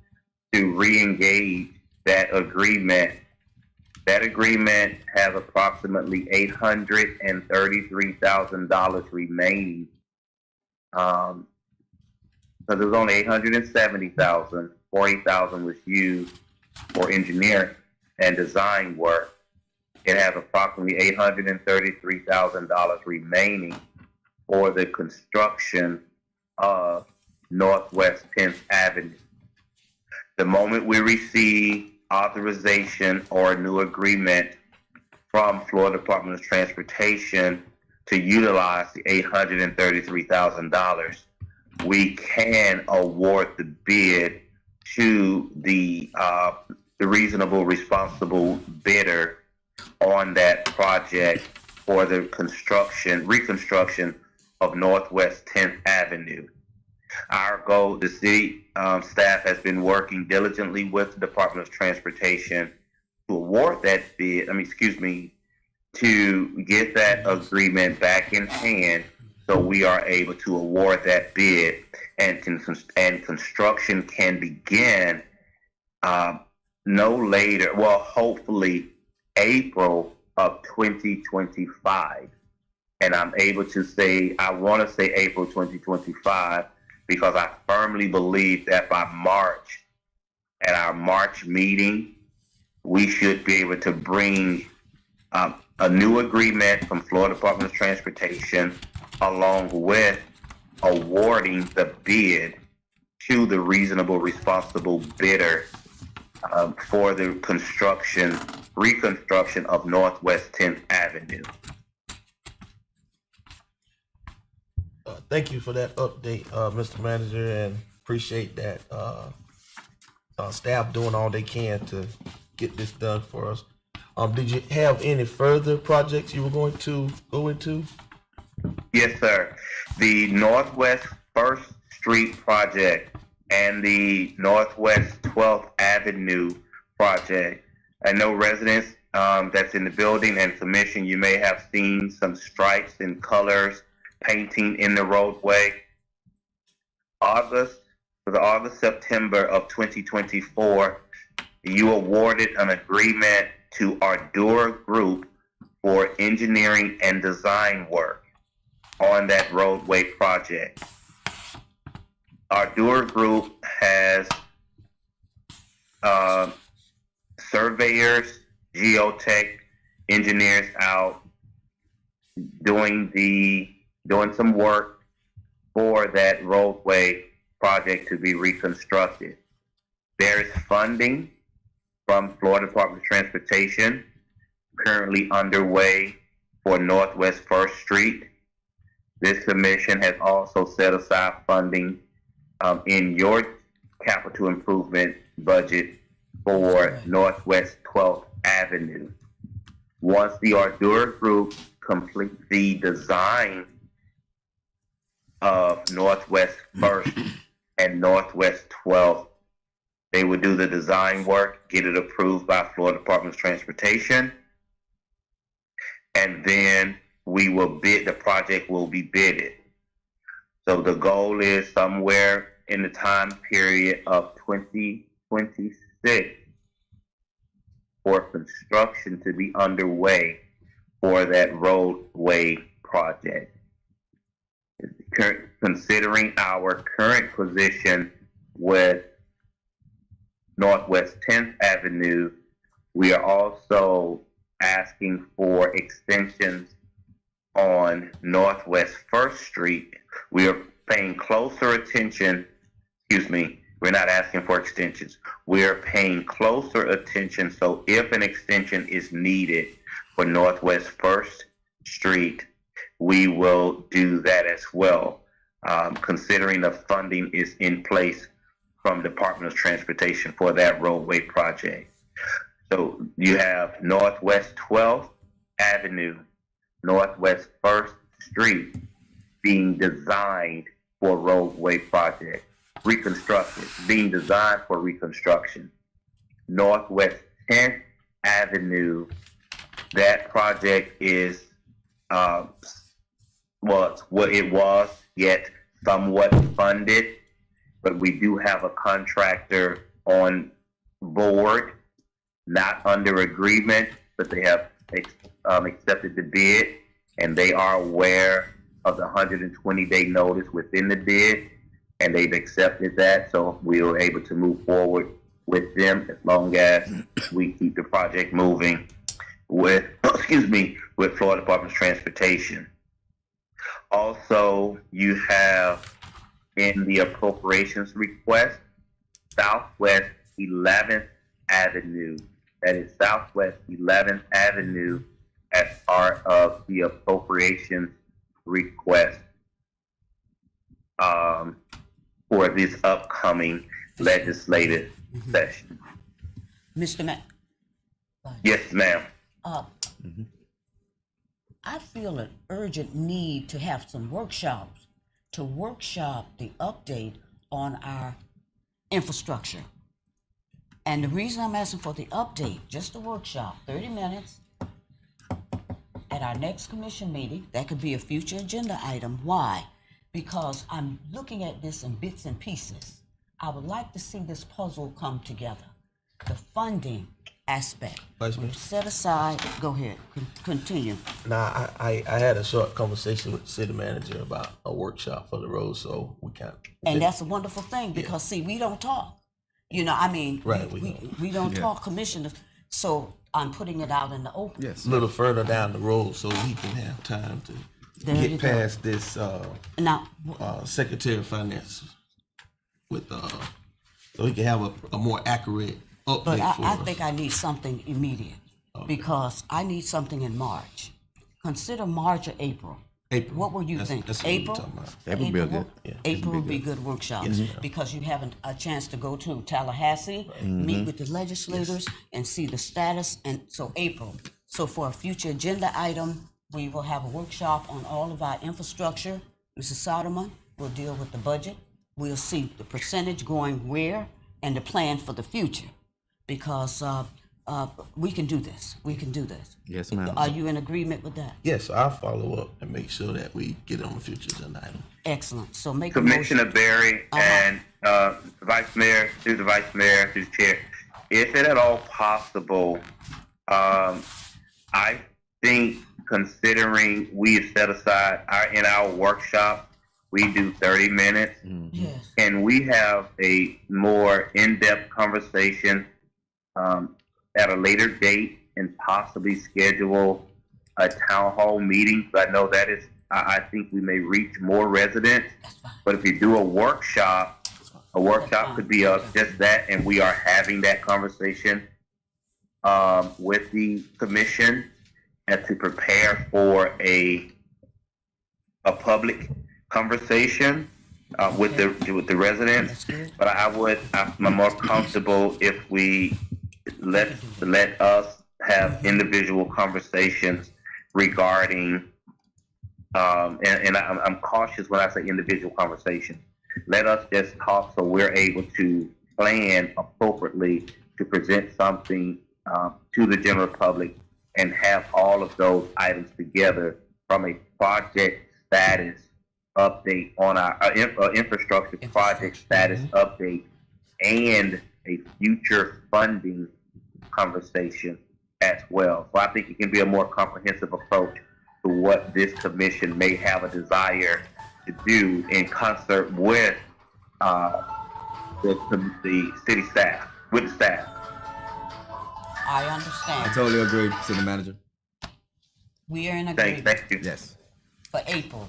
to re-engage that agreement. That agreement has approximately $833,000 remaining. So there's only $870,000. $40,000 was used for engineering and design work. It has approximately $833,000 remaining for the construction of Northwest 10th Avenue. The moment we receive authorization or a new agreement from Florida Department of Transportation to utilize the $833,000, we can award the bid to the reasonable, responsible bidder on that project for the reconstruction of Northwest 10th Avenue. Our goal, the city staff has been working diligently with the Department of Transportation to award that bid, to get that agreement back in hand so we are able to award that bid and construction can begin no later, hopefully April of 2025. And I'm able to say, I want to say April 2025 because I firmly believe that by March at our March meeting, we should be able to bring a new agreement from Florida Department of Transportation along with awarding the bid to the reasonable responsible bidder for the reconstruction of Northwest 10th Avenue. Thank you for that update, Mr. Manager, and appreciate that staff doing all they can to get this done for us. Did you have any further projects you were going to go into? Yes, sir. The Northwest 1st Street project and the Northwest 12th Avenue project. I know residents that's in the building and commission, you may have seen some stripes and colors painting in the roadway. September of 2024, you awarded an agreement to Ardura Group for engineering and design work on that roadway project. Ardura Group has surveyors, geotech engineers out doing some work for that roadway project to be reconstructed. There is funding from Florida Department of Transportation currently underway for Northwest 1st Street. This commission has also set aside funding in your capital improvement budget for Northwest 12th Avenue. Once the Ardura Group completes the design of Northwest 1st and Northwest 12th, they would do the design work, get it approved by Florida Department of Transportation, and then the project will be bidded. So the goal is somewhere in the time period of 2026 for construction to be underway for that roadway project. Considering our current position with Northwest 10th Avenue, we are also asking for extensions on Northwest 1st Street. We are paying closer attention, we're not asking for extensions. We're paying closer attention, so if an extension is needed for Northwest 1st Street, we will do that as well, considering the funding is in place from Department of Transportation for that roadway project. So you have Northwest 12th Avenue, Northwest 1st Street being designed for roadway project, being designed for reconstruction. Northwest 10th Avenue, that project is it was yet somewhat funded, but we do have a contractor on board, not under agreement, but they have accepted the bid, and they are aware of the 120-day notice within the bid, and they've accepted that, so we were able to move forward with them as long as we keep the project moving with Florida Department of Transportation. Also, you have in the appropriations request, Southwest 11th Avenue. That is Southwest 11th Avenue as part of the appropriations request for this upcoming legislative session. Mr. Yes, ma'am. I feel an urgent need to have some workshops to workshop the update on our infrastructure. And the reason I'm asking for the update, just a workshop, 30 minutes at our next commission meeting, that could be a future agenda item. Why? Because I'm looking at this in bits and pieces. I would like to see this puzzle come together. The funding aspect. Vice Mayor? Set aside, go ahead, continue. Now, I had a short conversation with the city manager about a workshop for the road, so we can't. And that's a wonderful thing because, see, we don't talk. You know, I mean, Right, we don't talk commissioners, so I'm putting it out in the open. Yes. A little further down the road so we can have time to There you get go. past this Now, Secretary of Finance with so we can have a more accurate update but for I us. think I need something immediate, because I need something in March. Consider March or April. April. What will you That's- think? that's what we're April? talking about. April would be good. Yeah. April would be good workshop, because you have a chance to go to Tallahassee, meet with the legislators, and see the status, and so April. So for a future agenda item, we will have a workshop on all of our infrastructure. Mrs. Soderman will deal with the budget. We'll see the percentage going where and the plan for the future, because we can do this. We can do this. Yes, ma'am. Are you in agreement with that? Yes, I'll follow up and make sure that we get on the future agenda item. Excellent. So make a motion. Commissioner Berry and Vice Mayor, through the Vice Mayor, through the Chair, if it at all possible, I think considering we have set aside in our workshop, we do 30 minutes. Yes. Can we have a more in-depth conversation at a later date and possibly schedule a town hall meeting? I know that is, I think we may reach more residents, but if you do a workshop could be just that, and we are having that conversation with the commission and to prepare for a public conversation with the residents. But I'm more comfortable if we let us have individual conversations regarding and I'm cautious when I say individual conversations. Let us just talk so we're able to plan appropriately to present something to the general public and have all of those items together from a project status update on our infrastructure project status update and a future funding conversation as well. So I think it can be a more comprehensive approach to what this commission may have a desire to do in concert with the city staff, with the staff. I understand. I totally agree, City Manager. We are in Thank agreement you. Yes. for April.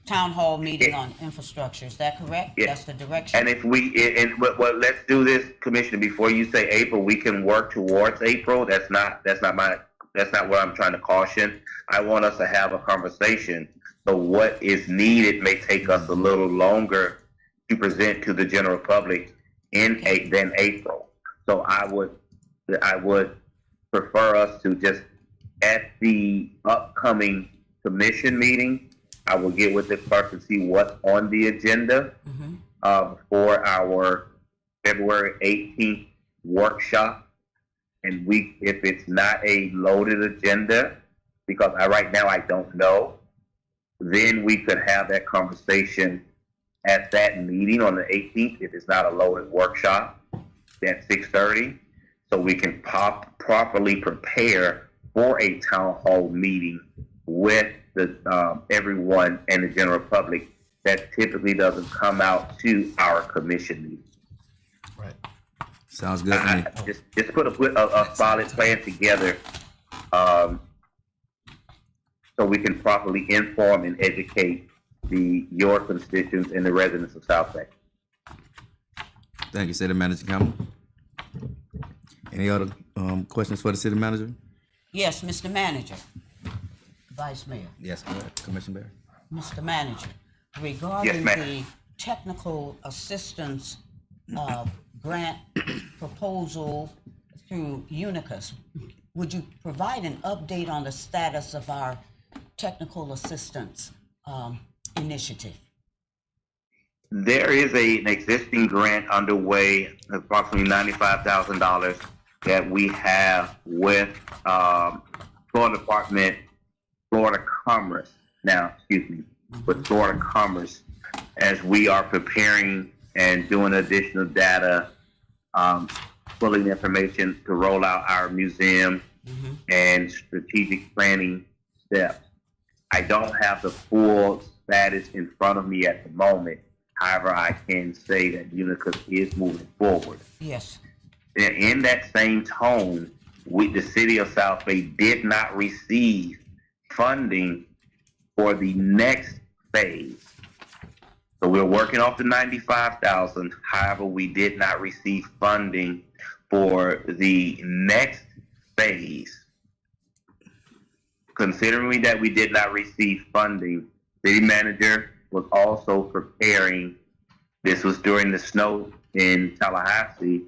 Town hall meeting on infrastructure, is that correct? Yeah. That's the direction? And if well, let's do this, Commissioner. Before you say April, we can work towards April. That's not what I'm trying to caution. I want us to have a conversation. So what is needed may take us a little longer to present to the general public than April. So I would prefer us to just at the upcoming commission meeting, I will get with the clerk to see what's on the agenda for our February 18th workshop. And if it's not a loaded agenda, because right now I don't know, then we could have that conversation at that meeting on the 18th if it's not a loaded workshop at 6:30, so we can properly prepare for a town hall meeting with the everyone and the general public that typically doesn't come out to our commission meeting. Right. Sounds good to me. Just put a solid plan together so we can properly inform and educate your constituents and the residents of South Bay. Thank you, City Manager Campbell. Any other questions for the City Manager? Yes, Mr. Manager. Vice Mayor. Yes, go ahead, Commissioner Barry. Mr. Manager, regarding ma'am. the technical assistance grant proposal through Unicus, would you provide an update on the status of our technical assistance initiative? There is an existing grant underway, approximately $95,000 that we have with Florida Department, Florida Commerce. Now, excuse me, with Florida Commerce, as we are preparing and doing additional data, pulling information to roll out our museum and strategic planning steps. I don't have the full status in front of me at the moment. However, I can say that Unicus is moving forward. Yes. In that same tone, the city of South Bay did not receive funding for the next phase. So we're working off the 95,000. However, we did not receive funding for the next phase. Considering that we did not receive funding, city manager was also preparing. This was during the snow in Tallahassee.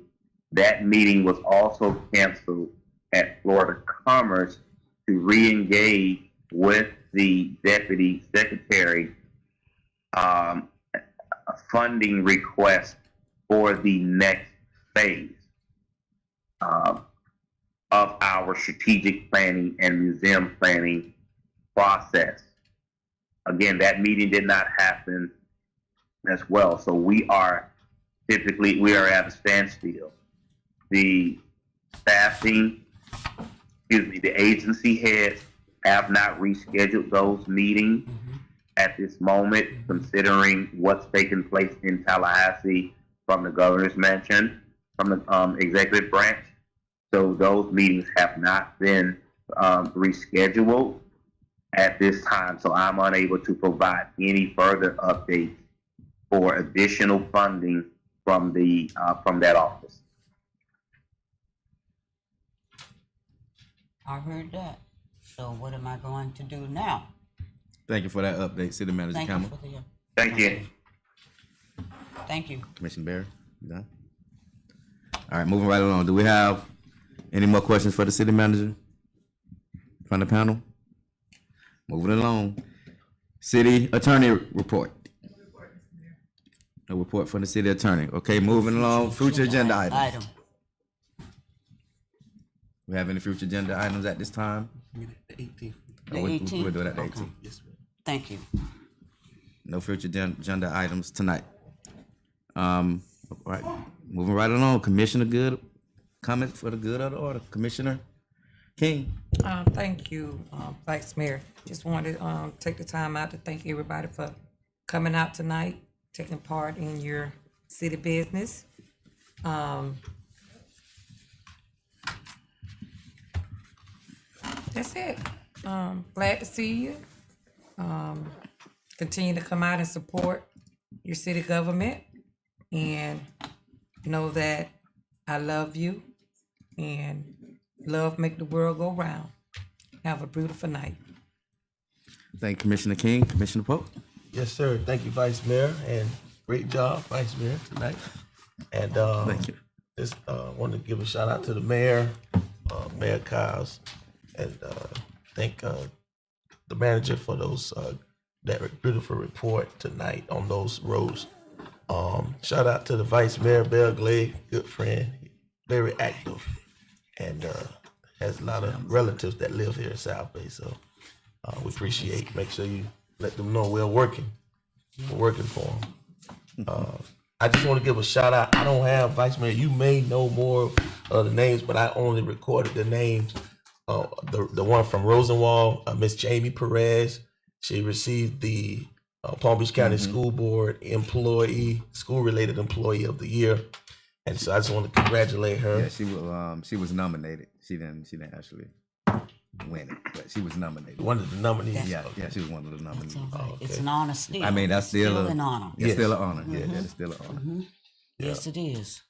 That meeting was also canceled at Florida Commerce to re-engage with the deputy secretary a funding request for the next phase of our strategic planning and museum planning process. Again, that meeting did not happen as well. So we are at a standstill. The staffing, the agency heads have not rescheduled those meetings at this moment, considering what's taken place in Tallahassee from the governor's mansion, from the executive branch. So those meetings have not been rescheduled at this time. So I'm unable to provide any further updates for additional funding from that office. I heard that. So what am I going to do now? Thank you for that update, City Manager Thank you Campbell. for the. Thank you. Thank you. Commissioner Barry, you done? All right, moving right along. Do we have any more questions for the city manager from the panel? Moving along. City attorney report. A report from the city attorney. Okay, moving along. Future agenda items. We have any future agenda items at this time? The 18th. The We'll 18th? do it at the Okay. 18th. Yes, ma'am. Thank you. No future agenda items tonight. All right, moving right along. Commissioner Good, comments for the good of the order. Commissioner King. Thank you, Vice Mayor. Just wanted to take the time out to thank everybody for coming out tonight, taking part in your city business. That's it. Glad to see you. Continue to come out and support your city government, and know that I love you, and love make the world go round. Have a beautiful night. Thank you, Commissioner King. Commissioner Pope. Yes, sir. Thank you, Vice Mayor, and great job, Vice Mayor, tonight. And Thank you. just want to give a shout out to the mayor, Mayor Kyles, and thank the manager for that beautiful report tonight on those roads. Shout out to the Vice Mayor, Bell Glade, good friend, very active, and has a lot of relatives that live here in South Bay. So we appreciate. Make sure you let them know we're working. We're working for them. I just want to give a shout out. I don't have Vice Mayor. You may know more of the names, but I only recorded the names. The one from Rosenwald, Miss Jamie Perez. She received the Palm Beach County School Board School-Related Employee of the Year, and so I just want to congratulate her. Yeah, she was nominated. She didn't actually win it, but she was nominated. One of the nominees. Yeah, she was one of the nominees. That's all right. It's an honor still. I mean, that's still an honor. It's Yes. still an honor. Yeah, that is still an honor. Yes, it is.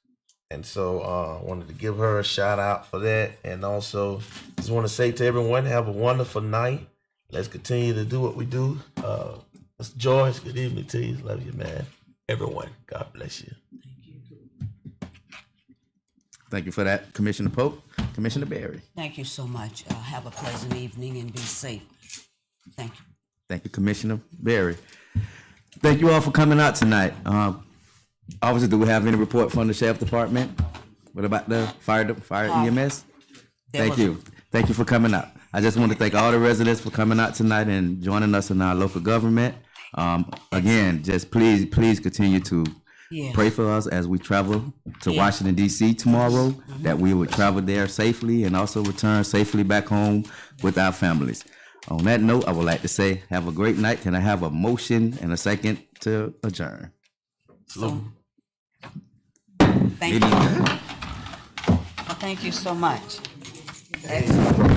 And so I wanted to give her a shout out for that. And also just want to say to everyone, have a wonderful night. Let's continue to do what we do. Mr. George, good evening to you. Love you, man. Everyone, God bless you. Thank you for that, Commissioner Pope. Commissioner Barry. Thank you so much. Have a pleasant evening and be safe. Thank you. Thank you, Commissioner Barry. Thank you all for coming out tonight. Officers, do we have any report from the Sheriff Department? What about the fire EMS? Thank you. Thank you for coming out. I just want to thank all the residents for coming out tonight and joining us in our local government. Again, just please continue to pray for us as we travel to Washington, D.C. tomorrow, that we would travel there safely and also return safely back home with our families. On that note, I would like to say have a great night. Can I have a motion and a second to adjourn? So, thank Meeting you. adjourned. Well, thank you so much. Excellent.